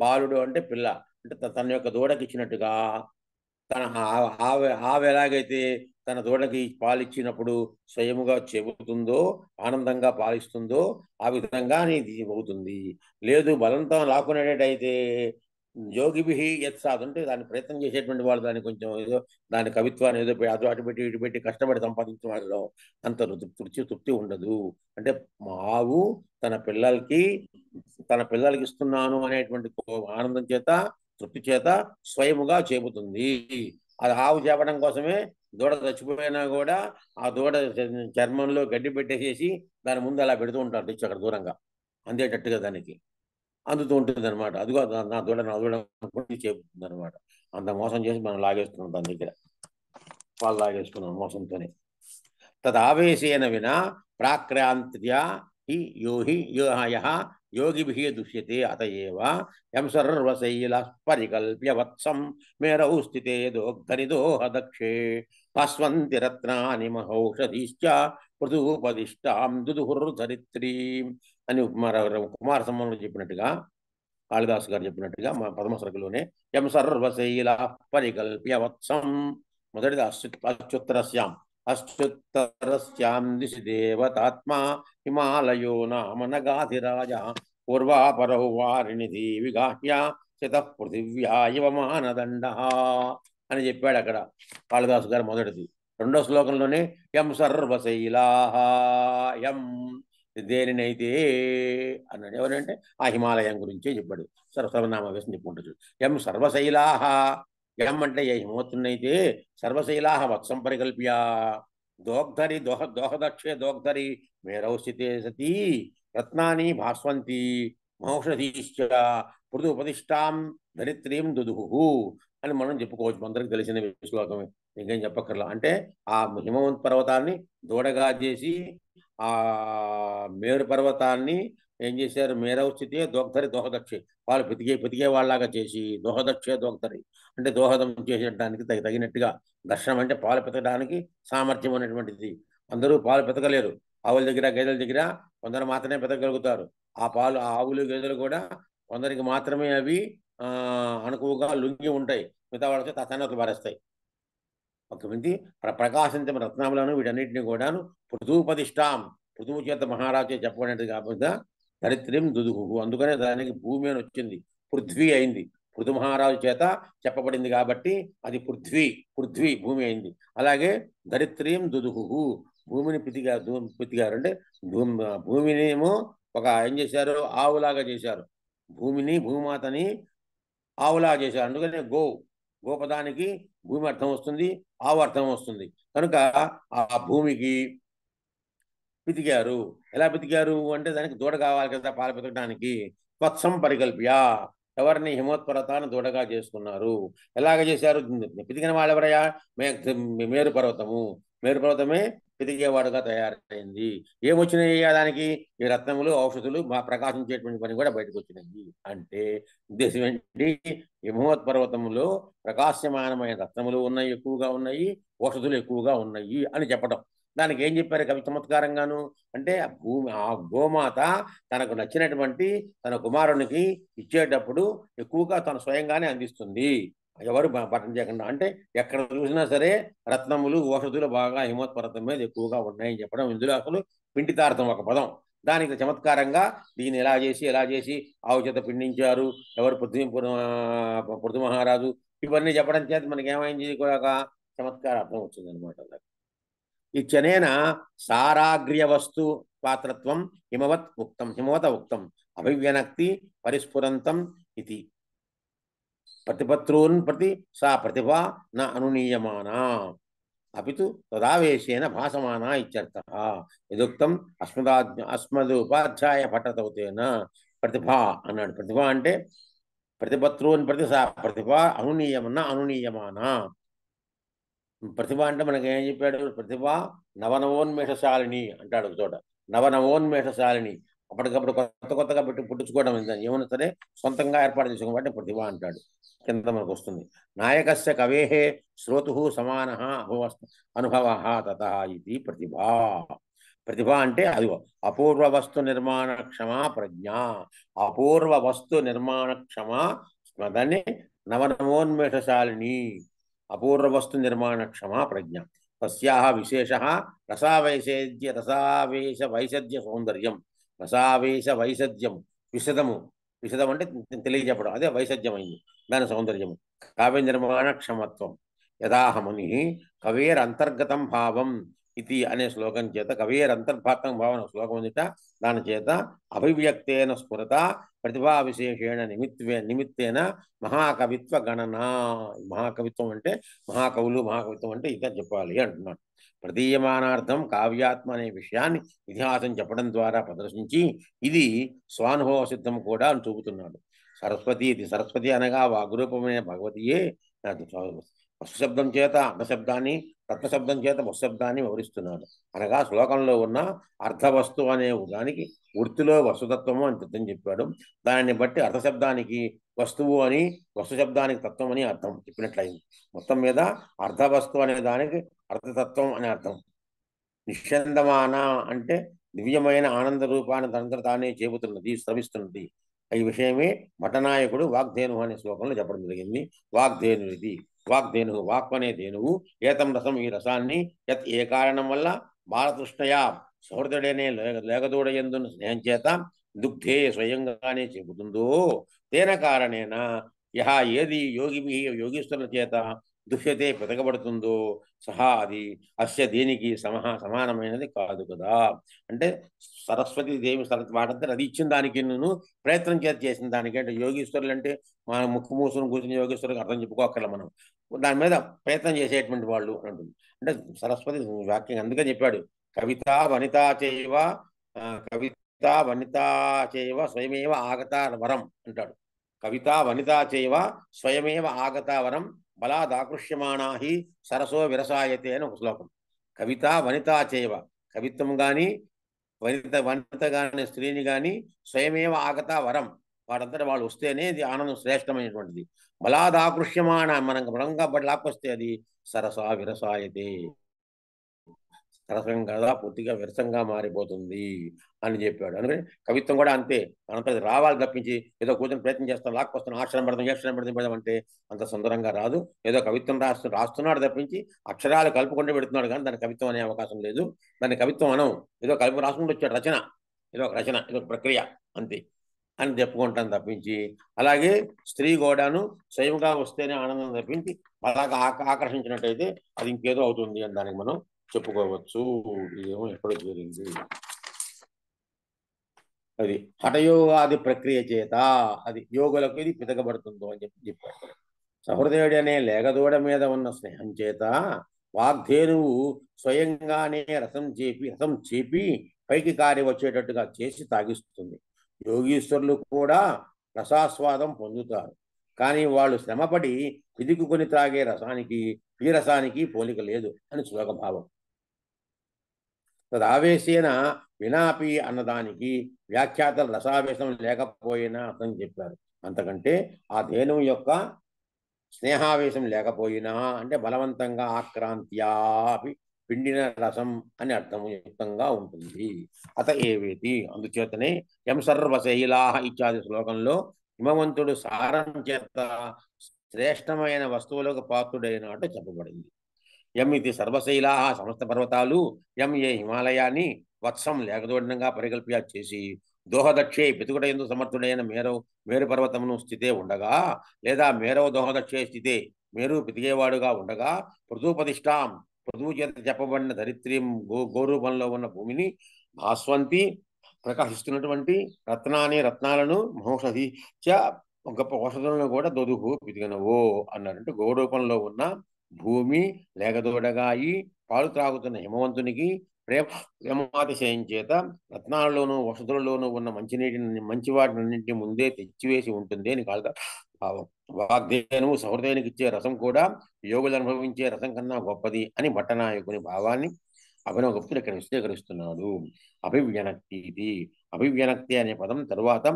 బాలుడు అంటే పిల్ల అంటే తన యొక్క దూడకి ఇచ్చినట్టుగా తన ఆవు ఎలాగైతే తన దూడకి పాలిచ్చినప్పుడు స్వయముగా చెబుతుందో ఆనందంగా పాలిస్తుందో ఆ విధంగా ఇది అవుతుంది. లేదు బలంతో లాక్కునేటైతే యోగిభిః యత్ సాధు అంటే దాన్ని ప్రయత్నం చేసేటువంటి వాళ్ళు దాన్ని కొంచెం ఏదో దాని కవిత్వాన్ని ఏదో అటు పెట్టి ఇటు పెట్టి కష్టపడి సంపాదించిన వాళ్ళలో అంత తృప్తి ఉండదు. అంటే ఆవు తన పిల్లలకి ఇస్తున్నాను అనేటువంటి ఆనందం చేత తృప్తి చేత స్వయముగా చెబుతుంది. అది ఆవు చేపడం కోసమే దూడ చచ్చిపోయినా కూడా ఆ దూడ చర్మంలో గడ్డి పెట్టేసేసి దాని ముందు అలా పెడుతూ ఉంటారు తెచ్చి అక్కడ దూరంగా. అందేటట్టుగా దానికి అందుతూ ఉంటుంది అనమాట. అదిగో నా దూడ చెబుతుంది అనమాట. అంత మోసం చేసి మనం లాగేస్తున్నాం దాని దగ్గర, పాలు లాగేసుకున్నాం మోసంతోనే. తదావేశేన వినా ప్రాక్రాంత్యా హి యః యోగిభిః దుష్యతే అత ఏవ యం సర్వశైలః పరికల్ప్య వత్సం మేరౌ స్థితే దోగ్ధనిదోహ దక్షే భాస్వంతి రత్నాని మహౌషధీశ్చ పృథూపదిష్టాం దుదుహుర్ధరిత్రీం అని కుమార సంబంధంలో చెప్పినట్టుగా, కాళిదాసు గారు చెప్పినట్టుగా మా పద్మసరకులోనే యం సర్వశైలః పరికల్ప్య వత్సం, మొదటిది అచ్యుత్తరస్యాం అచ్యుత్తరస్యాం దిశి దేవతాత్మా హిమాలయో నామ నగాధిరాజ పూర్వాపరౌ వారినిధి విగాహ్య శతః పృథివ్యా ఇవ మానదండ అని చెప్పాడు అక్కడ కాళిదాసు గారు మొదటిది. రెండో శ్లోకంలోనే యం సర్వశైలాః, యం దేనినైతే అన్నాడు. ఎవరంటే ఆ హిమాలయం గురించే చెప్పాడు. సర్వనామ వేసం చెప్పుకుంటాడు. యం సర్వశైలాః, యం అంటే ఏ హిమవత్తునైతే సర్వశైలాః వత్సం పరికల్ప్య దోగ్ధరి దోహదక్షే దోగ్ధరి మేరౌ స్థితే సతీ రత్నాని భాస్వంతి మహౌషధీశ్చ పృథు ఉపదిష్టాం ధరిత్రీం దుదుహు అని మనం చెప్పుకోవచ్చు. అందరికి తెలిసిన శ్లోకమే, ఇంకేం చెప్పక్కర్లా. అంటే ఆ హిమవంత్ పర్వతాన్ని దూడగా చేసి ఆ మేరు పర్వతాన్ని ఏం చేశారు, మేరౌ స్థితే దోగ్ధరి దోహదక్షే, వాళ్ళు పితికే వాళ్ళలాగా చేసి దోహదక్షే దోగ్ధరి అంటే దోహదం చేసేటానికి తగినట్టుగా, దర్శనం అంటే పాలు పెతకడానికి సామర్థ్యం అనేటువంటిది. అందరూ పాలు పెతకలేరు. ఆవుల దగ్గర గేదెల దగ్గర కొందరు మాత్రమే పెతకగలుగుతారు. ఆ పాలు ఆవులు గేదెలు కూడా కొందరికి మాత్రమే అవి అనుకువగా లుంగి ఉంటాయి. మిగతా వాళ్ళకి తసన్నతలు పారేస్తాయి. ఒక మంది ప్రకాశించే రత్నాములను వీటన్నిటిని కూడాను పృథూపదిష్టాం, పృథువు చేత మహారాజు చెప్పబడినది కాకుండా దరిద్రం దుదుహు, అందుకనే దానికి భూమి అని వచ్చింది, పృథ్వీ అయింది. పృథు మహారాజు చేత చెప్పబడింది కాబట్టి అది పృథ్వీ భూమి అయింది. అలాగే దరిద్రం దుదుహు, భూమిని పితిగారు అంటే భూమిని ఏమో ఒక ఏం చేశారు, ఆవులాగా చేశారు. భూమాతని ఆవులాగా చేశారు. అందుకనే గోపదానికి భూమి అర్థం వస్తుంది, ఆవు అర్థం వస్తుంది. కనుక ఆ భూమికి పితికారు. ఎలా పితికారు అంటే దానికి దూడ కావాలి కదా పాలు పితకడానికి. త్వత్సం పరికల్ప్య, ఎవరిని హిమోత్పర్వతాన్ని దూడగా చేసుకున్నారు. ఎలాగ చేశారు, పితికిన వాళ్ళు ఎవరయ్యా, మేరు పర్వతమే పితికేవాడుగా తయారైంది. ఏమొచ్చినాయి దానికి, ఈ రత్నములు ఔషధులు ప్రకాశించేటువంటి పని కూడా బయటకు వచ్చినాయి. అంటే ఉద్దేశం ఏంటి, హిమోత్పర్వతములో ప్రకాశమానమైన రత్నములు ఉన్నాయి, ఎక్కువగా ఉన్నాయి, ఔషధులు ఎక్కువగా ఉన్నాయి అని చెప్పడం. దానికి ఏం చెప్పారు కవి చమత్కారంగాను అంటే, ఆ గోమాత తనకు నచ్చినటువంటి తన కుమారునికి ఇచ్చేటప్పుడు ఎక్కువగా తను స్వయంగానే అందిస్తుంది, ఎవరు పట్టం చేయకుండా. అంటే ఎక్కడ చూసినా సరే రత్నములు ఔషధులు బాగా హిమోత్పర్వతం మీద ఎక్కువగా ఉన్నాయని చెప్పడం. ఇందులో అసలు పిండితార్థం ఒక పదం. దానికి చమత్కారంగా దీన్ని ఎలా చేసి ఆవు చేత పిండించారు, ఎవరు పృథు మహారాజు, ఇవన్నీ చెప్పడం చేత మనకి ఏమైంది కూడా చమత్కార అర్థం వచ్చింది అనమాట. ఇచ్చనేన సారాగ్ర్యవస్తు పాత్రత్వం హిమవత ఉక్తం అభివ్యనక్తి పరిస్ఫురంతం ఇది ప్రతిపత్రూన్ ప్రతి సా ప్రతిభ న అనునీయమానా అపితు తదావేశేన భాసమానా ఇత్యర్థః. యదుక్తం అస్మదుపాధ్యాయ పఠతౌతేన ప్రతిభ అన్నాడు. ప్రతిభ అంటే ప్రతిపత్రూన్ ప్రతి సా ప్రతిభ అనునీయమానా. ప్రతిభ అంటే మనకి ఏం చెప్పాడు, ప్రతిభ నవనవోన్మేషశాలిని అంటాడు ఒక చోట. నవనవోన్మేషశాలిని, అప్పటికప్పుడు కొత్తగా పుట్టించుకోవడం ఏమన్నా సరే సొంతంగా ఏర్పాటు చేసుకోబట్టి ప్రతిభ అంటాడు. కింద మనకు వస్తుంది. నాయకస్య కవేహే శ్రోతు సమాన అనుభవ తత ఇది ప్రతిభ. ప్రతిభ అంటే అదిగో అపూర్వ వస్తు నిర్మాణ క్షమా ప్రజ్ఞ. అపూర్వ వస్తు నిర్మాణ క్షమా, దాన్ని నవనవోన్మేషశాలిని, అపూర్వ వస్తు నిర్మాణ క్షమా ప్రజ్ఞ. తస్యాహ విశేషః రసావేశ వైసద్య సౌందర్యం. రసావేశ వైసద్యం, విశదం అంటే తెలియజెప్పడం, అదే వైసద్యమైంది దాని సౌందర్యము. కావ్య నిర్మాణ క్షమత్వం. యథాహముని కవేరంతర్గతం భావం ఇది అనే శ్లోకం చేత, కవేరంతర్భాతం భావన శ్లోకం ఉందిట, దాని చేత అభివ్యక్తేన స్ఫురత ప్రతిభా విశేషేణ నిమిత్తేన మహాకవిత్వ గణన. మహాకవిత్వం అంటే మహాకవులు, మహాకవిత్వం అంటే ఇక చెప్పాలి అంటున్నాడు. ప్రతీయమానార్థం కావ్యాత్మ అనే విషయాన్ని ఇతిహాసం చెప్పడం ద్వారా ప్రదర్శించి ఇది స్వానుభవ సిద్ధం కూడా అని చూపుతున్నాడు. సరస్వతి ఇది సరస్వతి అనగా వాగ్రూపమైన భగవతియే వస్తుశబ్దం చేత అర్థశబ్దాన్ని, రత్నశబ్దం చేత వస్తుశబ్దాన్ని వివరిస్తున్నాడు. అనగా శ్లోకంలో ఉన్న అర్థవస్తు అనే దానికి వృత్తిలో వస్తుతత్వము అని అర్థం చెప్పాడు. దానిని బట్టి అర్థశబ్దానికి వస్తువు అని, వస్తుశబ్దానికి తత్వం అని అర్థం చెప్పినట్లయింది. మొత్తం మీద అర్థవస్తు అనే దానికి అర్థతత్వం అనే అర్థం. నిషందమాన అంటే దివ్యమైన ఆనంద రూపాన్ని తనంతట తానే చెబుతున్నది, శ్రవిస్తున్నది. ఈ విషయమే భటనాయకుడు వాగ్ధేను అనే శ్లోకంలో చెప్పడం జరిగింది. వాగ్ధేను ఇది వాగ్ధేను, వాక్ అనే ధేనువు ఏతం రసం, ఈ రసాన్ని యత్ ఏ కారణం వల్ల బాలకృష్ణయ సహృదయుడనే లేగదూడయందున్న స్నేహం చేత దుగ్ధే స్వయంగానే చెబుతుందో తేన కారణేన యహ ఏది యోగీశ్వరుల చేత దుష్యతే పెతకబడుతుందో సహా అది అస్య దేనికి సమానమైనది కాదు కదా. అంటే సరస్వతి దేవి వాడంతా అది ఇచ్చిన దానికి నువ్వు ప్రయత్నం చేసిన దానికి. అంటే యోగీశ్వరులు అంటే మన ముక్కు మూసుకుని కూర్చుని యోగేశ్వరులకు అర్థం చెప్పుకోకర్ల మనం, దాని మీద ప్రయత్నం చేసేటువంటి వాళ్ళు అంటుంది. అంటే సరస్వతి వాక్యం అందుకే చెప్పాడు, కవిత వనితా చేయవ కవిత వనితా చేయవ స్వయమేవ ఆగత వరం అంటాడు. కవిత వనితా చేయవ స్వయమేవ ఆగత వరం బలాదాకృష్యమాణా హి సరసో విరసాయతే అని ఒక శ్లోకం. కవిత వనితా చేయవ, కవిత్వం కానీ వనిత కానీ స్త్రీని కానీ స్వయమేవ ఆగత వరం, వాడంతటా వాళ్ళు వస్తేనే ఇది ఆనందం శ్రేష్టమైనటువంటిది. బలాదాకృష్యమాణ, మనకు బలంగా లాక్కొస్తే అది సరసా విరసాయతే, సరసం కదా పూర్తిగా విరసంగా మారిపోతుంది అని చెప్పాడు. అందుకని కవిత్వం కూడా అంతే, మనంతా రావాలి తప్పించి ఏదో కూర్చొని ప్రయత్నం చేస్తాం, లాక్కొస్తాం, ఆక్షరం పడతాం అంటే అంత సుందరంగా రాదు. ఏదో కవిత్వం రాస్తున్నాడు తప్పించి అక్షరాలు కలుపుకుంటూ పెడుతున్నాడు, కానీ దాని కవిత్వం అనే అవకాశం లేదు. దాన్ని కవిత్వం అనం, ఏదో కలుపు రాసుకుంటూ వచ్చాడు, రచన, ఏదో ఒక రచన, ఏదో ప్రక్రియ అంతే అని చెప్పుకుంటాను తప్పించి. అలాగే స్త్రీ కూడాను స్వయంగా వస్తేనే ఆనందం తప్పించి అలాగా ఆకర్షించినట్టయితే అది ఇంకేదో అవుతుంది అని దానికి మనం చెప్పుకోవచ్చు. ఇదేమో ఎక్కడో జరిగింది. అది హఠయోగాది ప్రక్రియ చేత అది యోగులకు ఇది పితకబడుతుందో అని చెప్పారు. సహృదయుడి అనే లేగదూడ మీద ఉన్న స్నేహం చేత వాగ్ధేనువు స్వయంగానే రసం చేపి పైకి కారి వచ్చేటట్టుగా చేసి తాగిస్తుంది. యోగీశ్వరులు కూడా రసాస్వాదం పొందుతారు, కానీ వాళ్ళు శ్రమపడి పిదుకుకొని త్రాగే రసానికి ఈ రసానికి పోలిక లేదు అని శ్లోకభావం. తదావేశేన వినాపి అన్నదానికి వ్యాఖ్యాతలు రసావేశం లేకపోయినా అర్థం చెప్పారు. అంతకంటే ఆ ధేనువు యొక్క స్నేహావేశం లేకపోయినా అంటే బలవంతంగా ఆక్రాంత్యాపి పిండిన రసం అని అర్థముయుక్తంగా ఉంటుంది. అత ఏవేతి, అందుచేతనే ఎం సర్వశైలా ఇత్యాది శ్లోకంలో హిమవంతుడు సారం చేత శ్రేష్టమైన వస్తువులకు పాత్రుడైనట్టు చెప్పబడింది. ఎం ఇది సర్వశైలా సమస్త పర్వతాలు, ఎం ఏ హిమాలయాన్ని వత్సం లేకదోడినంగా పరికల్ప్య చేసి దోహదక్షే పితుకుట ఎందు సమర్థుడైన మేరు పర్వతమును స్థితే ఉండగా, లేదా మేరవ దోహదక్షే స్థితే మేరు పితికేవాడుగా ఉండగా, పృథుపదిష్టాం పృథువు చేత చెప్పబడిన ధరిత్రీం గోరూపంలో ఉన్న భూమిని భాస్వంతి ప్రకాశిస్తున్నటువంటి రత్నాలను మహౌషధి గొప్ప ఔషధులను కూడా దొదుహు పితికినవో అన్నారంటే గోరూపంలో ఉన్న భూమి లేగదోడగాయి పాలు త్రాగుతున్న హిమవంతునికి ప్రేమాతిశయం చేత రత్నాలలోనూ ఔషధులలోనూ ఉన్న మంచి వాటినన్నింటినీ ముందే తెచ్చివేసి ఉంటుంది అని కాదు భావం. వాగ్దేనువు సహృదయానికి ఇచ్చే రసం కూడా యోగులు అనుభవించే రసం కన్నా గొప్పది అని భట్టనాయకుని భావాన్ని అభినవగుప్తుడు ఇక్కడ విశదీకరిస్తున్నాడు. అభివ్యనక్తి, అభివ్యనక్తి అనే పదం తరువాత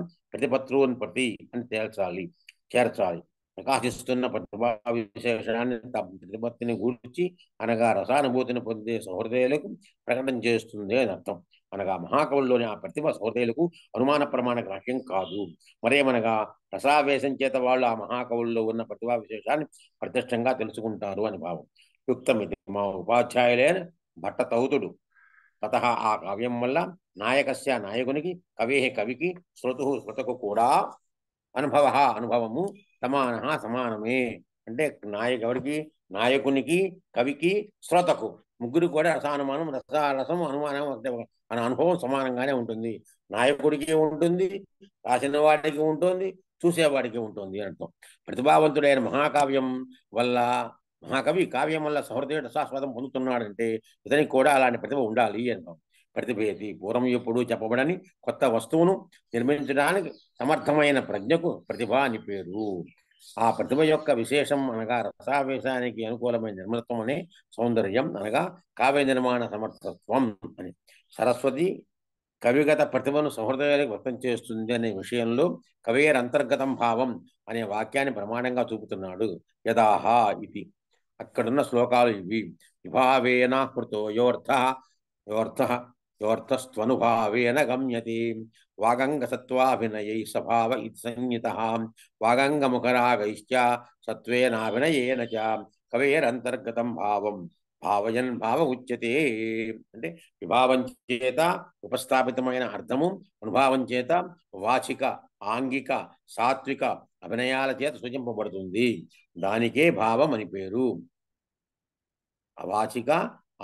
ప్రతి అని చేర్చాలి. ప్రకాశిస్తున్న ప్రతిభా విశేషాన్ని ప్రతిపత్తిని గూర్చి అనగా రసానుభూతిని పొందే సహృదయులకు ప్రకటన చేస్తుంది అని అర్థం. అనగా మహాకవుల్లోని ఆ ప్రతిభ సహృదయులకు అనుమాన ప్రమాణ గ్రాహ్యం కాదు. మరేమనగా రసావేశం చేత వాళ్ళు ఆ మహాకవుల్లో ఉన్న ప్రతిభా విశేషాన్ని ప్రత్యక్షంగా తెలుసుకుంటారు అని భావం. యుక్తమిది మా ఉపాధ్యాయులైన భట్టతౌతుడు తత ఆ కావ్యం వల్ల నాయకస్య నాయకునికి, కవికి, శ్రుతకు కూడా అనుభవము సమానమే. అంటే ఎవరికి, నాయకునికి, కవికి, శ్రోతకు ముగ్గురు కూడా రసానుమానం రసం అనుమానం అనే అనుభవం సమానంగానే ఉంటుంది. నాయకుడికి ఉంటుంది, రాసిన వాడికి ఉంటుంది, చూసేవాడికి ఉంటుంది అర్థం. ప్రతిభావంతుడైన మహాకావ్యం వల్ల మహాకవి కావ్యం వల్ల సహృదయుడు శాశ్వతం పొందుతున్నాడంటే ఇతనికి కూడా అలాంటి ప్రతిభ ఉండాలి అంటాం. ప్రతిభేది పూర్వం ఎప్పుడు చెప్పబడని కొత్త వస్తువును నిర్మించడానికి సమర్థమైన ప్రజ్ఞకు ప్రతిభ అని పేరు. ఆ ప్రతిభ యొక్క విశేషం అనగా రసావేశానికి అనుకూలమైన నిర్మలత్వం అనే సౌందర్యం అనగా కావ్య నిర్మాణ సమర్థత్వం అని. సరస్వతి కవిగత ప్రతిభను సహృదయాలకు వ్యక్తం చేస్తుంది అనే విషయంలో కవేర్ అంతర్గతం భావం అనే వాక్యాన్ని ప్రమాణంగా చూపుతున్నాడు. యదాహ ఇది అక్కడున్న శ్లోకాలు ఇవి. విభావేన కృతో యోర్థస్త్వనుభావేన గమ్యతే వాగంగ సత్వాభినయై సభావ ఇది సంహిత వాగంగముఖరాగైశ్చ సత్వేనాభినయేన చ కవేరంతర్గతం భావం భావయన్ భావ ఉచ్యతే. అంటే విభావం చేత ఉపస్థాపితమైన అర్థము, అనుభావం చేత వాచిక, ఆంగిక, సాత్విక అభినయాల చేత సూచింపబడుతుంది. దానికే భావం అని పేరు. వాచిక,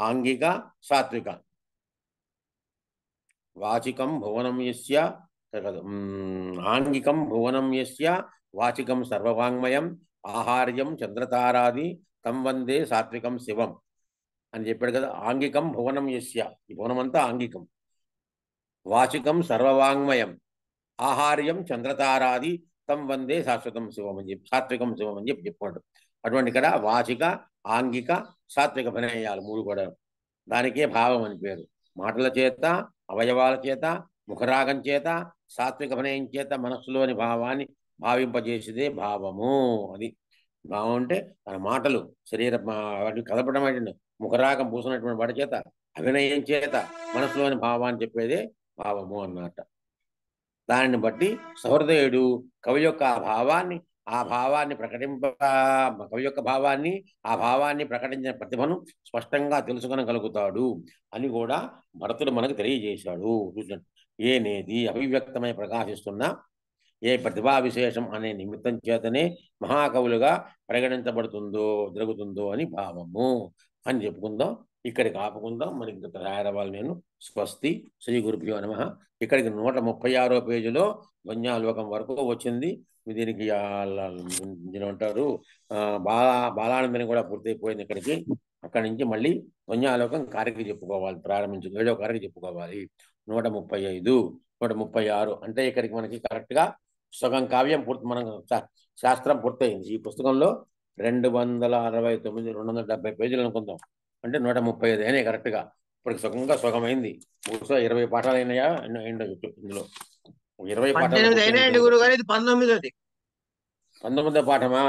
ఆంగిక, సాత్విక. వాచికం భువనం యస్య ఆంగికం భువనం యస్య వాచికం సర్వవాంగ్మయం ఆహార్యం చంద్రతారాది తం వందే సాత్వికం శివం అని చెప్పాడు కదా. ఆంగికం భువనం యస్య, ఈ భువనం అంతా ఆంగికం. వాచికం సర్వవాంగ్మయం ఆహార్యం చంద్రతారాది తం వందే శాశ్వతం శివం అని చెప్పి సాత్వికం శివం అని చెప్పి చెప్పాడు. అటువంటి ఇక్కడ వాచిక, ఆంగిక, సాత్విక అభినయాలు మూడు కూడా. దానికే భావం అని పేరు. మాటల చేత, అవయవాల చేత, ముఖరాగం చేత, సాత్విక అభినయం చేత మనస్సులోని భావాన్ని భావింపజేసేదే భావము. అది భావం అంటే తన మాటలు, శరీర వాటిని కదపడం అంటే ముఖరాగం పూసినటువంటి వాటి చేత, అభినయం చేత మనసులోని భావాన్ని చెప్పేదే భావము అన్నమాట. దానిని బట్టి సహృదయుడు కవి యొక్క ఆ భావాన్ని ప్రకటించిన ప్రతిభను స్పష్టంగా తెలుసుకొనగలుగుతాడు అని కూడా భరతుడు మనకు తెలియజేశాడు. ఏనేది అభివ్యక్తమై ప్రకాశిస్తున్న ఏ ప్రతిభా విశేషం అనే నిమిత్తం చేతనే మహాకవులుగా జరుగుతుందో అని భావము అని చెప్పుకుందాం. ఇక్కడికి ఆపుకుందాం. మరి ఇంత రాయరవాలి నేను. స్వస్తి శ్రీ గురుభ్యో నమః. ఇక్కడికి 136వ పేజీలో ధ్వన్యాలోకం వరకు వచ్చింది. దీనికి ఏమంటారు, బాలానందని కూడా పూర్తయిపోయింది ఇక్కడికి. అక్కడి నుంచి మళ్ళీ ధ్వన్యాలోకం కారికి చెప్పుకోవాలి, ప్రారంభించి 7వ కారికి చెప్పుకోవాలి. 135, 136 అంటే ఇక్కడికి మనకి కరెక్ట్గా సగం కావ్యం మనం శాస్త్రం పూర్తయింది. ఈ పుస్తకంలో 269, 270 పేజీలు అనుకుందాం. అంటే 135 అయినాయి కరెక్ట్గా. ఇప్పటికి సగమైంది. బహుశా 20 పాఠాలు అయినాయా ఇందులో 20 పాఠాలు. 19 పాఠమా.